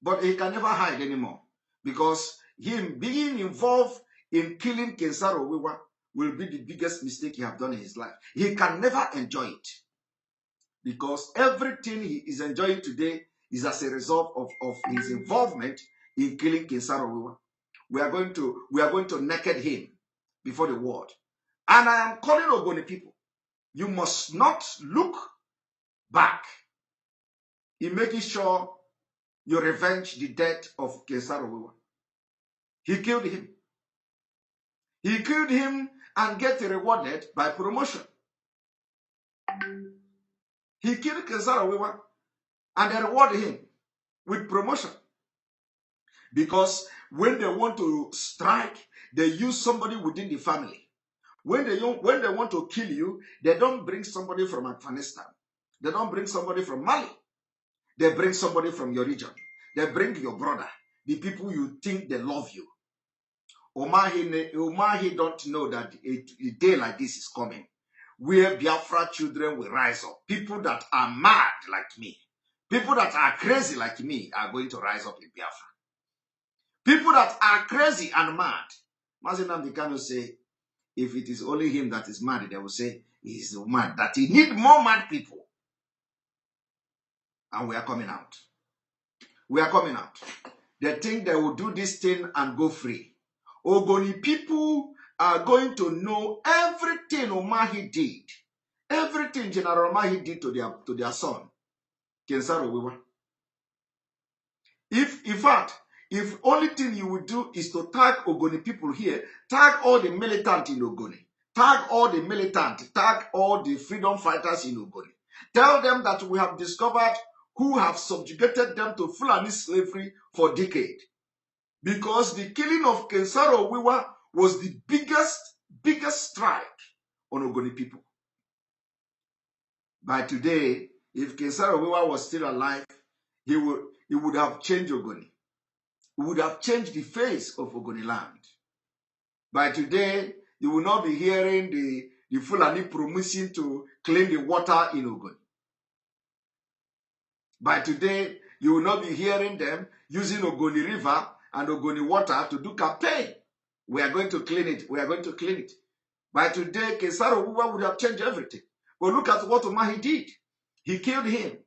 But he can never hide anymore. Because him being involved in killing Kensaro Wiwa will be the biggest mistake he has done in his life. He can never enjoy it. Because everything he is enjoying today is as a result of his involvement in killing Kensaro Wiwa. We are going to naked him before the world. And I am calling Ogoni people. You must not look back in making sure you revenge the death of Kensaro Wiwa. He killed him. He killed him and get rewarded by promotion. He killed Kensaro Wiwa and they rewarded him with promotion. Because when they want to strike, they use somebody within the family. When they want to kill you, they don't bring somebody from Afghanistan. They don't bring somebody from Mali. They bring somebody from your region. They bring your brother, the people you think they love you. Omahi don't know that a day like this is coming, where Biafra children will rise up. People that are mad like me, people that are crazy like me are going to rise up in Biafra. People that are crazy and mad. Mazinam Dikano say, if it is only him that is mad, they will say he is mad, that he need more mad people. And we are coming out. We are coming out. They think they will do this thing and go free. Ogoni people are going to know everything Omahi did. Everything General Omahi did to their son, Kensaro Wiwa. If only thing you will do is to tag Ogoni people here, tag all the militant in Ogoni, tag all the militant, tag all the freedom fighters in Ogoni. Tell them that we have discovered who have subjugated them to Fulani slavery for decades. Because the killing of Kensaro Wiwa was the biggest strike on Ogoni people. By today, if Kensaro Wiwa was still alive, he would have changed Ogoni. He would have changed the face of Ogoni land. By today, you will not be hearing the Fulani promising to clean the water in Ogoni. By today, you will not be hearing them using Ogoni River and Ogoni water to do campaign. We are going to clean it. We are going to clean it. By today, Kensaro Wiwa would have changed everything. But look at what Omahi did. He killed him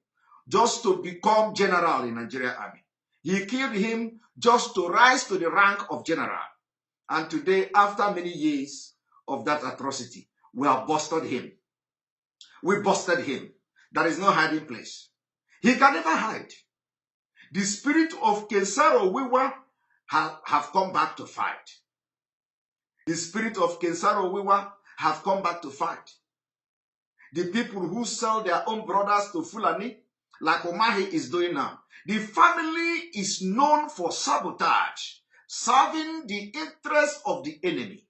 just to become general in Nigerian army. He killed him just to rise to the rank of general. And today, after many years of that atrocity, we have busted him. We busted him. There is no hiding place. He can never hide. The spirit of Kensaro Wiwa have come back to fight. The spirit of Kensaro Wiwa have come back to fight. The people who sell their own brothers to Fulani, like Omahi is doing now. The family is known for sabotage, serving the interest of the enemy.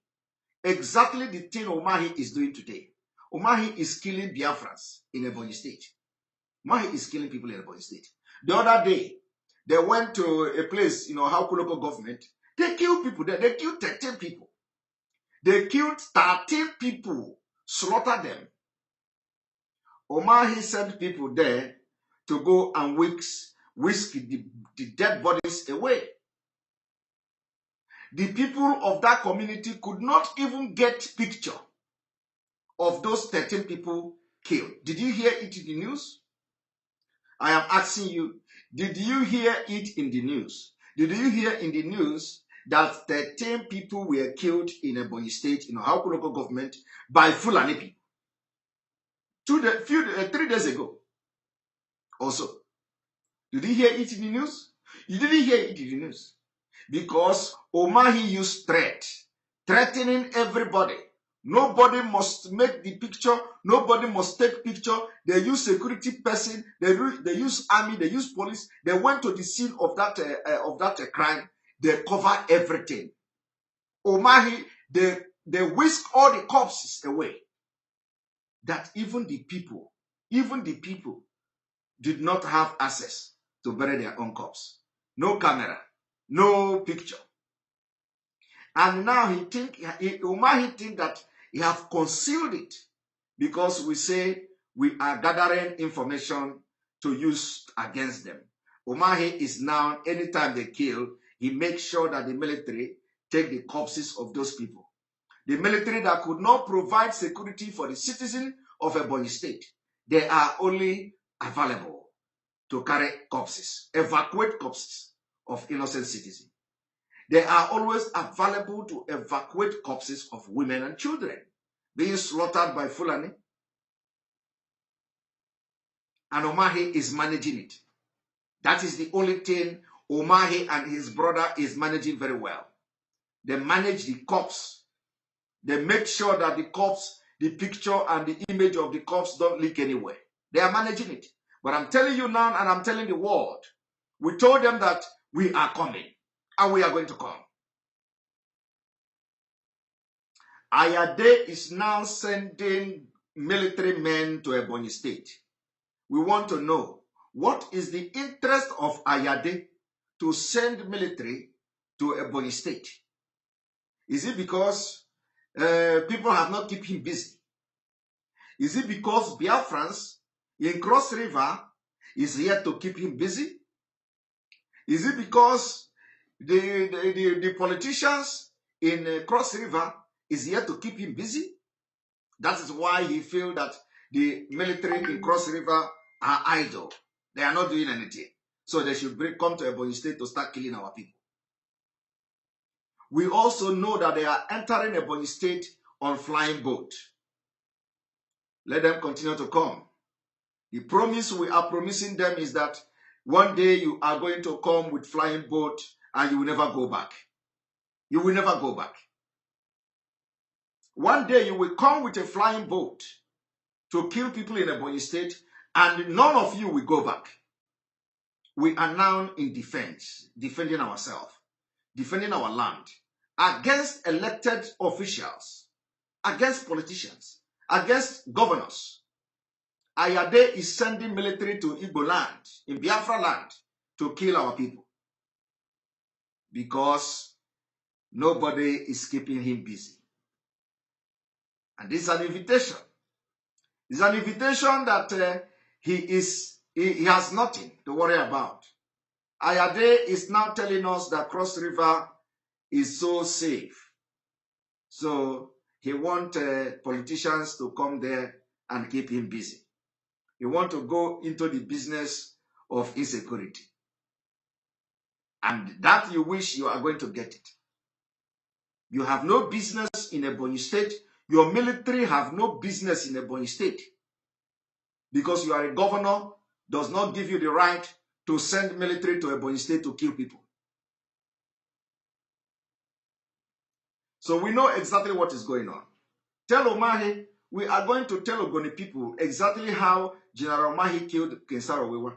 Exactly the thing Omahi is doing today. Omahi is killing Biafrans in Ebonyi State. Omahi is killing people in Ebonyi State. The other day, They went to a place, how local government. They killed people there. They killed 13 people. They killed 13 people, slaughtered them. Omahi sent people there to go and whisk the dead bodies away. The people of that community could not even get picture of those 13 people killed. Did you hear it in the news? I am asking you, did you hear it in the news? Did you hear in the news that 13 people were killed in Ebonyi State, in Ohauku local government, by Fulani people? 3 days ago. Also, did you hear it in the news? You didn't hear it in the news. Because Omahi used threatening everybody. Nobody must make the picture. Nobody must take picture. They use security person. They use army. They use police. They went to the scene of that crime. They cover everything. Omahi, they whisk all the corpses away. That even the people did not have access to bury their own corpse. No camera, no picture. And now Omahi think that he have concealed it because we say we are gathering information to use against them. Omahi is now, anytime they kill, he makes sure that the military take the corpses of those people. The military that could not provide security for the citizen of Ebonyi State, they are only available to carry corpses, evacuate corpses of innocent citizens. They are always available to evacuate corpses of women and children being slaughtered by Fulani. And Omahi is managing it. That is the only thing Omahi and his brother is managing very well. They manage the corpse. They make sure that the corpse, the picture and the image of the corpse don't leak anywhere. They are managing it. But I'm telling you now, and I'm telling the world, we told them that we are coming. And we are going to come. Ayade is now sending military men to Ebonyi State. We want to know, what is the interest of Ayade to send military to Ebonyi State? Is it because people have not kept him busy? Is it because Biafrans in Cross River is here to keep him busy? Is it because the politicians in Cross River is here to keep him busy? That is why he feels that the military in Cross River are idle. They are not doing anything. So they should come to Ebonyi State to start killing our people. We also know that they are entering Ebonyi State on flying boat. Let them continue to come. The promise we are promising them is that one day you are going to come with flying boat and you will never go back. You will never go back. One day you will come with a flying boat to kill people in Ebonyi State and none of you will go back. We are now in defense, defending ourselves, defending our land against elected officials, against politicians, against governors. Ayade is sending military to Igbo land, in Biafra land, to kill our people. Because nobody is keeping him busy. And this is an invitation. It's an invitation that he has nothing to worry about. Ayade is now telling us that Cross River is so safe. So he wants politicians to come there and keep him busy. He wants to go into the business of insecurity. And that you wish you are going to get it. You have no business in Ebonyi State. Your military have no business in Ebonyi State. Because you are a governor, does not give you the right to send military to Ebonyi State to kill people. So we know exactly what is going on. Tell Omahi, we are going to tell Ogoni people exactly how General Omahi killed Kensaro Wewa.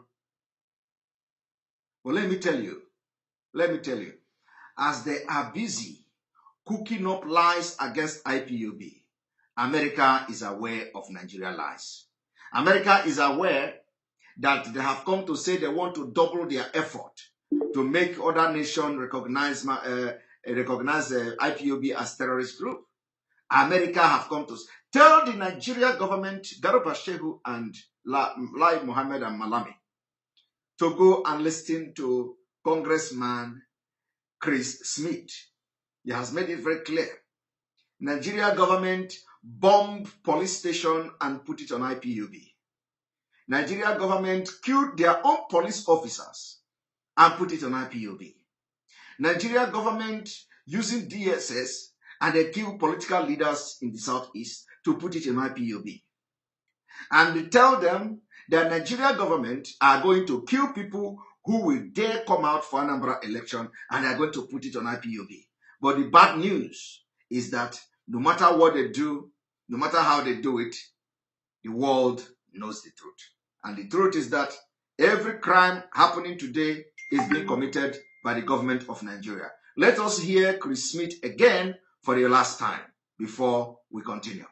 But let me tell you, as they are busy cooking up lies against IPOB, America is aware of Nigeria lies. America is aware that they have come to say they want to double their effort to make other nations recognize IPOB as terrorist group. America have come to tell the Nigeria government, Garuba Shehu and Lai Mohammed and Malami, to go and listen to Congressman Chris Smith. He has made it very clear. Nigeria government bombed police station and put it on IPOB. Nigeria government killed their own police officers and put it on IPOB. Nigeria government using DSS and they kill political leaders in the southeast to put it in IPOB. And we tell them that Nigeria government are going to kill people who will dare come out for Anambra election and they are going to put it on IPOB. But the bad news is that no matter what they do, no matter how they do it, the world knows the truth. And the truth is that every crime happening today is being committed by the government of Nigeria. Let us hear Chris Smith again for the last time before we continue.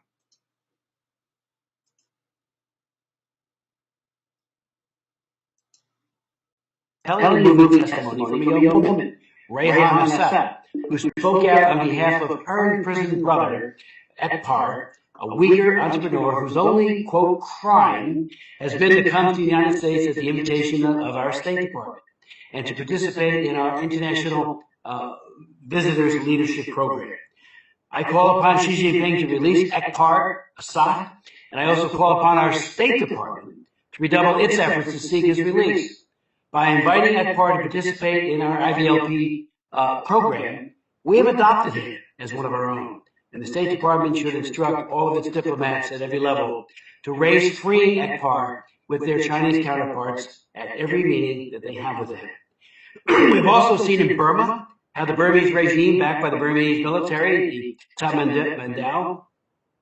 Telling moving testimony from a young woman, Rehan Assad, who spoke out on behalf of her imprisoned brother, Ekpar, a Uyghur entrepreneur whose only, quote, crime has been to come to the United States at the invitation of our State Department and to participate in our international visitors leadership program. I call upon Xi Jinping to release Ekpar Assad, and I also call upon our State Department to redouble its efforts to seek his release. By inviting Ekpar to participate in our IVLP program, we have adopted him as one of our own. And the State Department should instruct all of its diplomats at every level to raise freeing Ekpar with their Chinese counterparts at every meeting that they have with him. We've also seen in Burma how the Burmese regime, backed by the Burmese military, the Tatmadaw,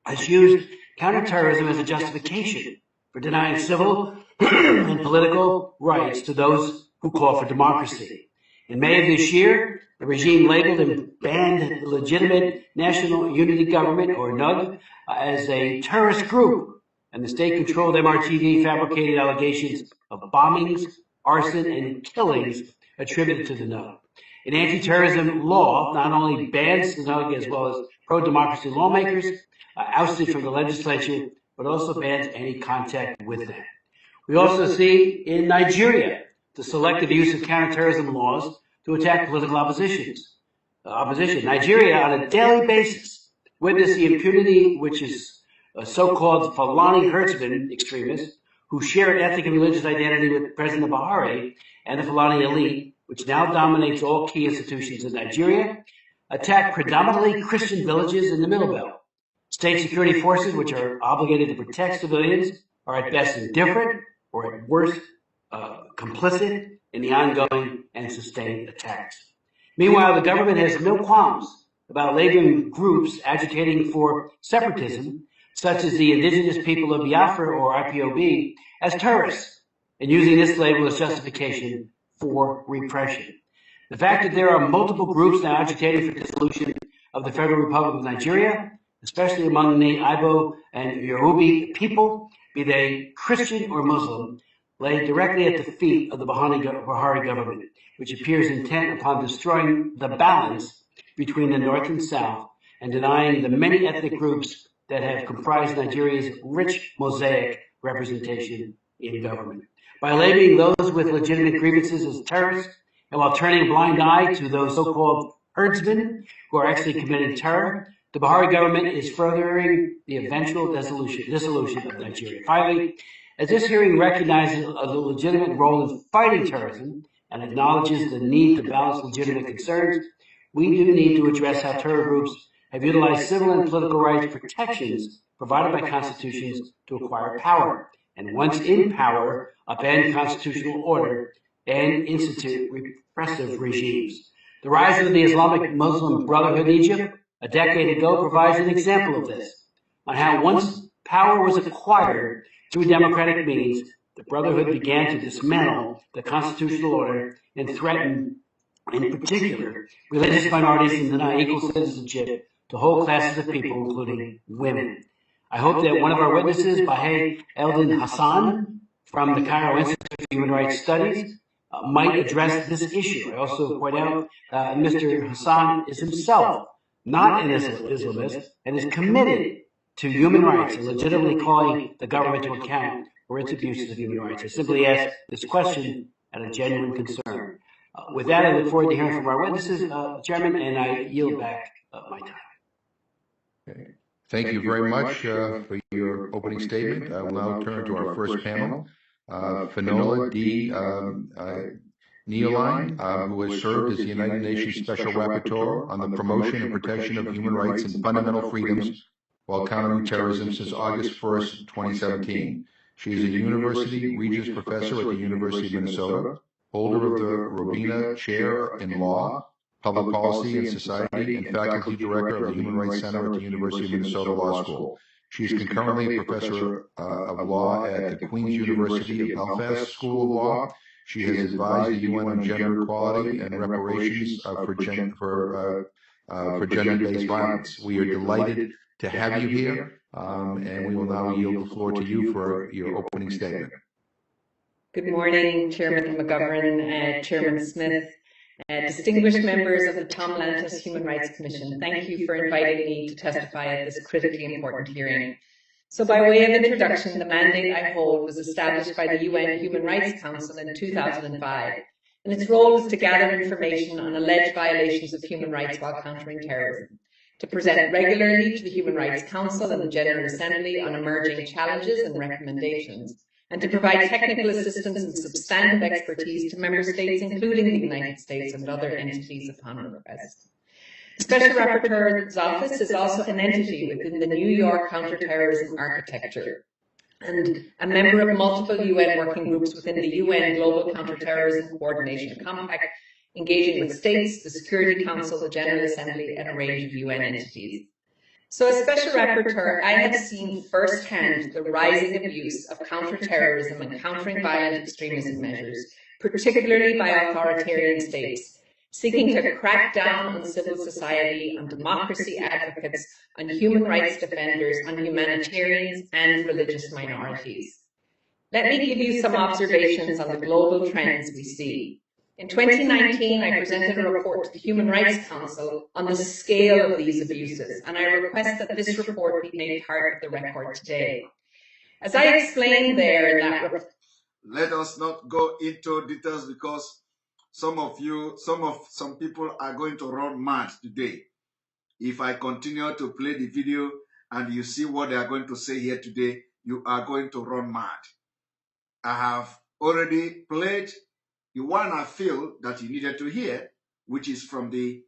has used counterterrorism as a justification for denying civil and political rights to those who call for democracy. In May of this year, the regime labeled and banned the Legitimate National Unity Government, or NUG, as a terrorist group, and the state-controlled MRTV fabricated allegations of bombings, arson, and killings attributed to the NUG. An anti-terrorism law not only bans the NUG as well as pro-democracy lawmakers ousted from the legislature, but also bans any contact with them. We also see in Nigeria the selective use of counterterrorism laws to attack political opposition. Nigeria, on a daily basis, witnessed the impunity which is so-called Fulani herdsmen extremists who share an ethnic and religious identity with President Buhari and the Fulani elite, which now dominates all key institutions in Nigeria, attack predominantly Christian villages in the Middle Belt. State security forces, which are obligated to protect civilians, are at best indifferent or at worst complicit in the ongoing and sustained attacks. Meanwhile, the government has no qualms about labeling groups agitating for separatism, such as the indigenous people of Biafra or IPOB, as terrorists, and using this label as justification for repression. The fact that there are multiple groups now agitating for dissolution of the Federal Republic of Nigeria, especially among the IPOB and Yoruba people, be they Christian or Muslim, lay directly at the feet of the Buhari government, which appears intent upon destroying the balance between the North and South and denying the many ethnic groups that have comprised Nigeria's rich mosaic representation in government. By labeling those with legitimate grievances as terrorists, and while turning a blind eye to those so-called herdsmen who are actually committing terror, the Buhari government is furthering the eventual dissolution of Nigeria. Finally, as this hearing recognizes a legitimate role in fighting terrorism and acknowledges the need to balance legitimate concerns, we do need to address how terror groups have utilized civil and political rights protections provided by constitutions to acquire power, and once in power, upend constitutional order and institute repressive regimes. The rise of the Islamic Muslim Brotherhood in Egypt a decade ago provides an example of this, on how once power was acquired through democratic means, the Brotherhood began to dismantle the constitutional order and threaten, in particular, religious minorities and deny equal citizenship to whole classes of people, including women. I hope that one of our witnesses, Bahe Eldin Hassan, from the Cairo Institute for Human Rights Studies, might address this issue. I also point out Mr. Hassan is himself not an Islamist and is committed to human rights and legitimately calling the government to account for its abuses of human rights. I simply ask this question out of genuine concern. With that, I look forward to hearing from our witnesses, Chairman, and I yield back my time. Okay. Thank you very much for your opening statement. I will now turn to our first panel. Finola D. Neoline, who has served as the United Nations Special Rapporteur on the promotion and protection of human rights and fundamental freedoms while countering terrorism since August 1st, 2017. She is a University Regents Professor at the University of Minnesota, holder of the Robina Chair in Law, Public Policy and Society, and Faculty Director of the Human Rights Center at the University of Minnesota Law School. She is concurrently a Professor of Law at the Queen's University of Belfast School of Law. She has advised the UN on gender equality and reparations for gender-based violence. We are delighted to have you here, and we will now yield the floor to you for your opening statement. Good morning, Chairman McGovern, Chairman Smith, distinguished members of the Tom Lantos Human Rights Commission. Thank you for inviting me to testify at this critically important hearing. So by way of introduction, the mandate I hold was established by the UN Human Rights Council in 2005, and its role was to gather information on alleged violations of human rights while countering terrorism, to present regularly to the Human Rights Council and the General Assembly on emerging challenges and recommendations, and to provide technical assistance and substantive expertise to member states, including the United States and other entities upon request. The Special Rapporteur's Office is also an entity within the New York counterterrorism architecture and a member of multiple UN working groups within the UN Global Counterterrorism Coordination Compact, engaging with states, the Security Council, the General Assembly, and a range of UN entities. So as Special Rapporteur, I have seen firsthand the rising abuse of counterterrorism and countering violent extremism measures, particularly by authoritarian states, seeking to crack down on civil society, on democracy advocates, on human rights defenders, on humanitarians and religious minorities. Let me give you some observations on the global trends we see. In 2019, I presented a report to the Human Rights Council on the scale of these abuses, and I request that this report be made part of the record today. As I explained there in that report, let us not go into details because some people are going to run mad today. If I continue to play the video and you see what they are going to say here today, you are going to run mad. I have already played the one I feel that you needed to hear, which is from the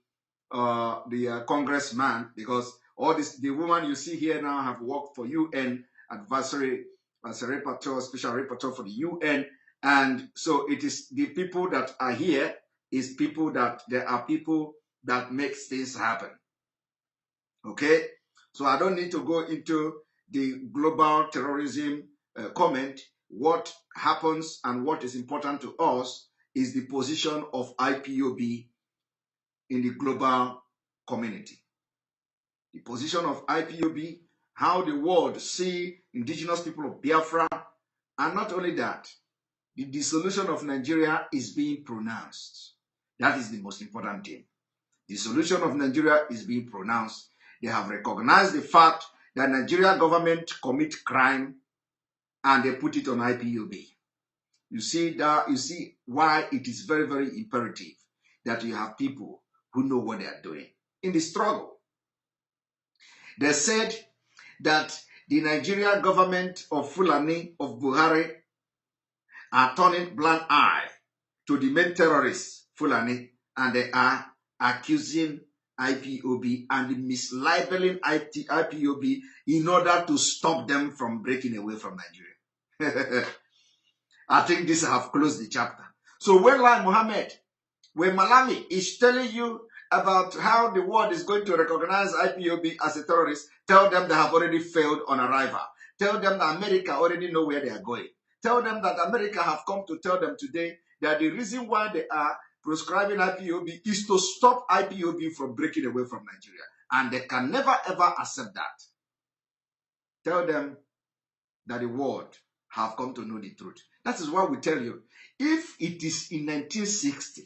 Congressman, because all this, the woman you see here now have worked for UN advisory as a rapporteur, special rapporteur for the UN. And so it is the people that are here is people that there are people that makes things happen. Okay? So I don't need to go into the global terrorism comment. What happens and what is important to us is the position of IPOB in the global community. The position of IPOB, how the world see indigenous people of Biafra, and not only that, the dissolution of Nigeria is being pronounced. That is the most important thing. The solution of Nigeria is being pronounced. They have recognized the fact that Nigeria government commit crime and they put it on IPOB. You see why it is very, very imperative that you have people who know what they are doing in the struggle. They said that the Nigeria government of Fulani, of Buhari, are turning blind eye to the main terrorists, Fulani, and they are accusing IPOB and mislabeling IPOB in order to stop them from breaking away from Nigeria. I think this have closed the chapter. So when Malami is telling you about how the world is going to recognize IPOB as a terrorist, tell them they have already failed on arrival. Tell them that America already know where they are going. Tell them that America have come to tell them today that the reason why they are proscribing IPOB is to stop IPOB from breaking away from Nigeria. And they can never ever accept that. Tell them that the world have come to know the truth. That is why we tell you, if it is in 1960,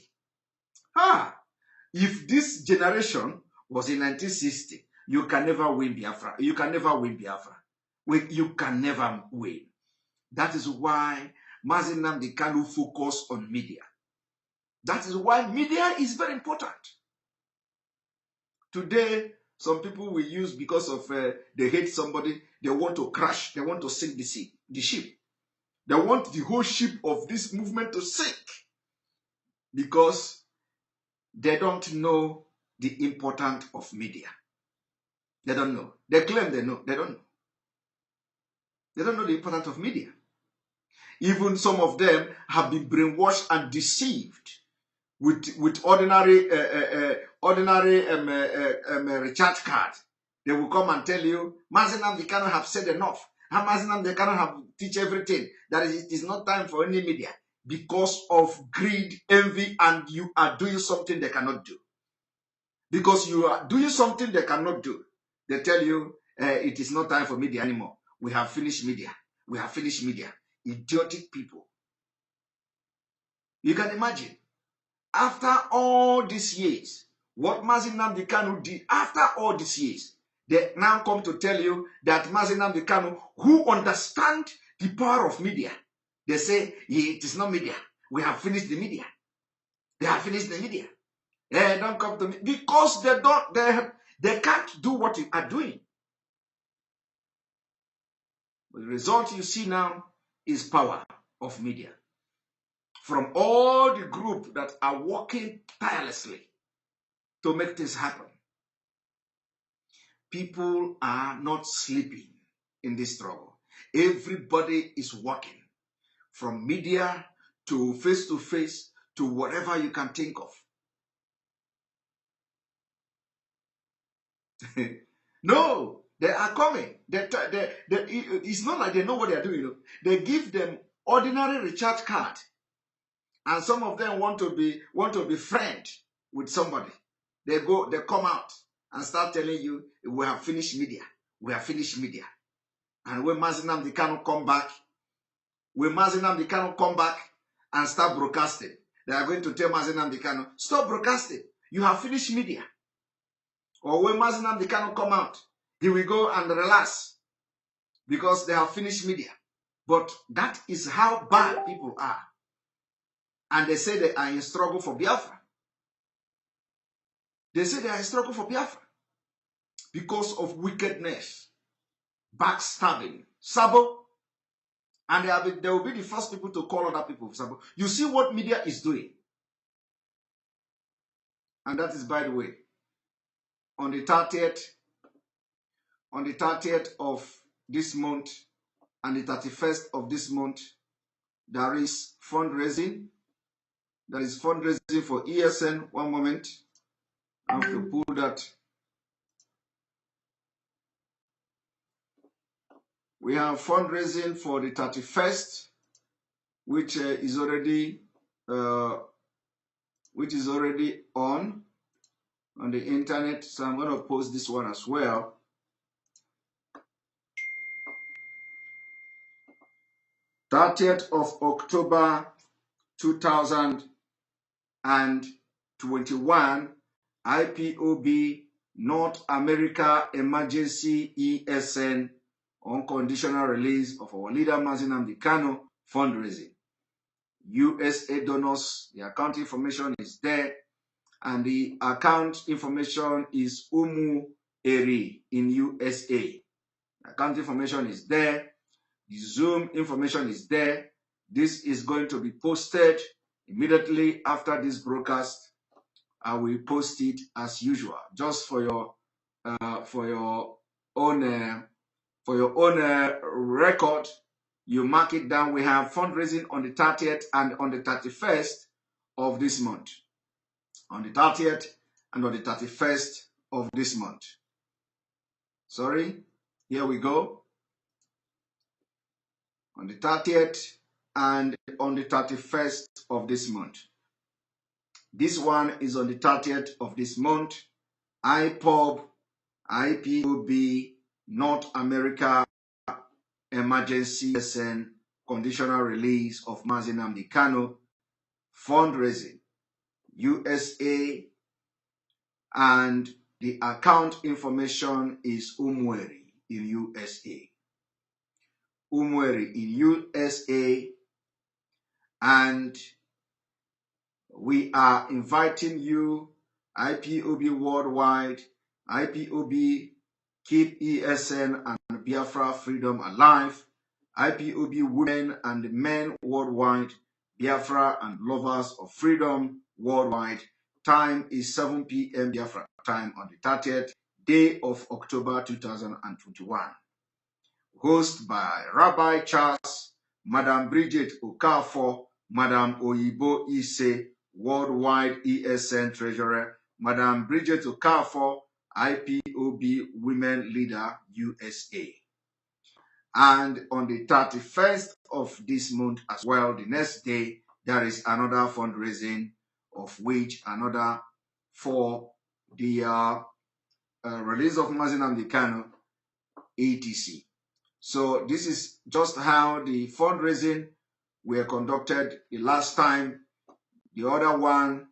if this generation was in 1960, you can never win Biafra. You can never win Biafra. You can never win. That is why Mazi Nnamdi Kanu focus on media. That is why media is very important. Today, some people will use, because of they hate somebody, they want to crash, they want to sink the ship. They want the whole ship of this movement to sink because they don't know the importance of media. They don't know. They claim they know. They don't know. They don't know the importance of media. Even some of them have been brainwashed and deceived with ordinary recharge card. They will come and tell you, Mazi Nnamdi Kanu have said enough. And Mazi Nnamdi Kanu have teach everything. That it is not time for any media because of greed, envy, and you are doing something they cannot do. Because you are doing something they cannot do. They tell you, it is not time for media anymore. We have finished media. We have finished media. Idiotic people. You can imagine. After all these years, what Mazi Nnamdi Kanu did, after all these years, they now come to tell you that Mazi Nnamdi Kanu, who understand the power of media, they say, it is not media. We have finished the media. They have finished the media. Don't come to me. Because they can't do what you are doing. But the result you see now is power of media. From all the groups that are working tirelessly to make this happen. People are not sleeping in this struggle. Everybody is working. From media to face to whatever you can think of. No, they are coming. It's not like they know what they are doing. They give them ordinary recharge card. And some of them want to be friend with somebody. They come out and start telling you, we have finished media. We have finished media. And when Mazi Nnamdi Kanu come back and start broadcasting, they are going to tell Mazi Nnamdi Kanu, stop broadcasting. You have finished media. Or when Mazi Nnamdi Kanu come out, he will go and relax because they have finished media. But that is how bad people are. And they say they are in struggle for Biafra. They say they are in struggle for Biafra because of wickedness, backstabbing, Sabo. And they will be the first people to call other people Sabo. You see what media is doing. And that is, by the way, on the 30th of this month and the 31st of this month, there is fundraising. There is fundraising for ESN. One moment. I have to pull that. We have fundraising for the 31st, which is already on the internet. So I'm going to post this one as well. "30th of October 2021, IPOB North America Emergency ESN unconditional release of our leader Mazi Nnamdi Kanu fundraising. USA donors, the account information is there, and the account information is Umu Eri in USA. The account information is there. The Zoom information is there. This is going to be posted immediately after this broadcast. I will post it as usual, just for your own record. You mark it down. We have fundraising on the 30th and on the 31st of this month. On the 30th and on the 31st of this month. Sorry, here we go. On the 30th and on the 31st of this month. This one is on the 30th of this month. IPOB, IPOB, North America Emergency ESN conditional release of Mazi Nnamdi Kanu Fundraising USA, and the account information is Umweri in USA. Umweri in USA, and we are inviting you, IPOB Worldwide, IPOB Keep ESN and Biafra Freedom Alive, IPOB Women and Men Worldwide, Biafra and Lovers of Freedom Worldwide. Time is 7 p.m. Biafra time on the 30th day of October 2021. Hosted by Rabbi Charles, Madam Bridget Okafor, Madam Oyibo Ise, Worldwide ESN Treasurer, Madam Bridget Okafor, IPOB Women Leader USA. And on the 31st of this month as well, the next day, there is another fundraising, of which another for the release of Mazi Nnamdi Kanu, etc. So this is just how the fundraising were conducted the last time, the other one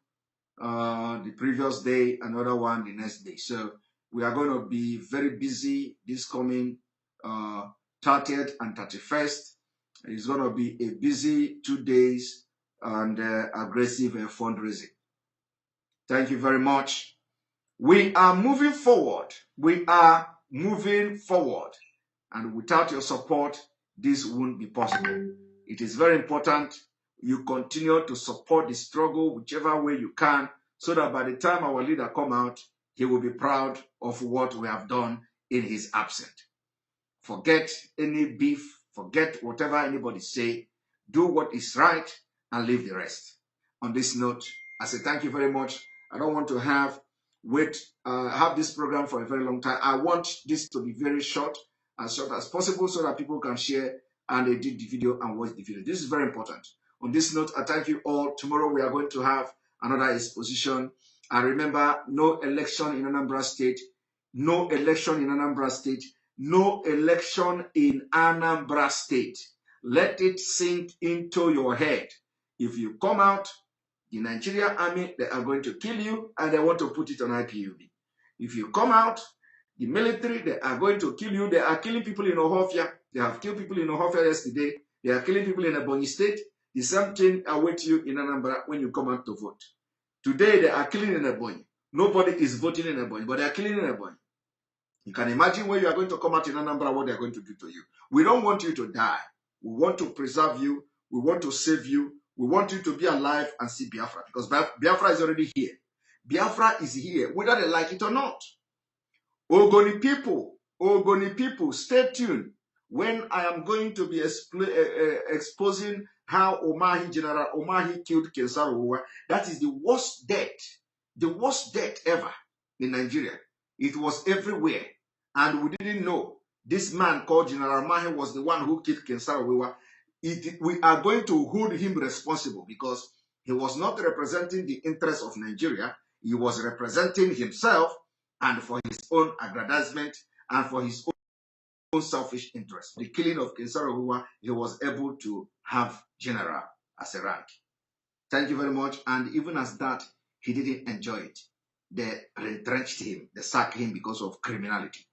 the previous day, another one the next day. So we are going to be very busy this coming 30th and 31st. It's going to be a busy 2 days and aggressive fundraising. Thank you very much. We are moving forward. We are moving forward. And without your support, this won't be possible. It is very important you continue to support the struggle whichever way you can, so that by the time our leader come out, he will be proud of what we have done in his absence. Forget any beef, forget whatever anybody say, do what is right and leave the rest. On this note, I say thank you very much. I don't want to have this program for a very long time. I want this to be very short as possible so that people can share and edit the video and watch the video. This is very important. On this note, I thank you all. Tomorrow we are going to have another exposition. And remember, no election in Anambra State, no election in Anambra State, no election in Anambra State. Let it sink into your head. If you come out, the Nigerian army, they are going to kill you and they want to put it on IPOB. If you come out, the military, they are going to kill you. They are killing people in Ohofia. They have killed people in Ohofia yesterday. They are killing people in Ebonyi State. The same thing awaits you in Anambra when you come out to vote. Today, they are killing in Ebonyi. Nobody is voting in Ebonyi, but they are killing in Ebonyi. You can imagine when you are going to come out in Anambra, what they are going to do to you. We don't want you to die. We want to preserve you. We want to save you. We want you to be alive and see Biafra, because Biafra is already here. Biafra is here, whether they like it or not. Ogoni people, stay tuned when I am going to be exposing how General Omahi killed Kensaro. That is the worst death ever in Nigeria. It was everywhere, and we didn't know this man called General Omahi was the one who killed Kensaro. We are going to hold him responsible because he was not representing the interests of Nigeria. He was representing himself and for his own aggrandizement and for his own selfish interest. The killing of Kensaro, he was able to have general as a rank. Thank you very much. And even as that, he didn't enjoy it. They retrenched him. They sacked him because of criminality.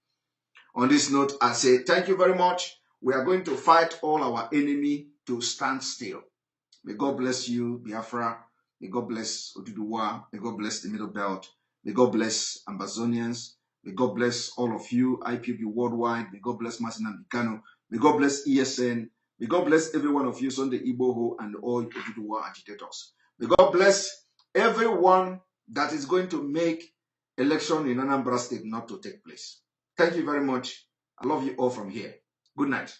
On this note, I say thank you very much. We are going to fight all our enemy to stand still. May God bless you, Biafra. May God bless Oduduwa. May God bless the Middle Belt. May God bless Ambazonians. May God bless all of you, IPOB Worldwide. May God bless Mazi Nnamdi Kanu. May God bless ESN. May God bless every one of you, Sunday Igboho and all Oduduwa agitators. May God bless everyone that is going to make election in Anambra State not to take place. Thank you very much. I love you all from here. Good night.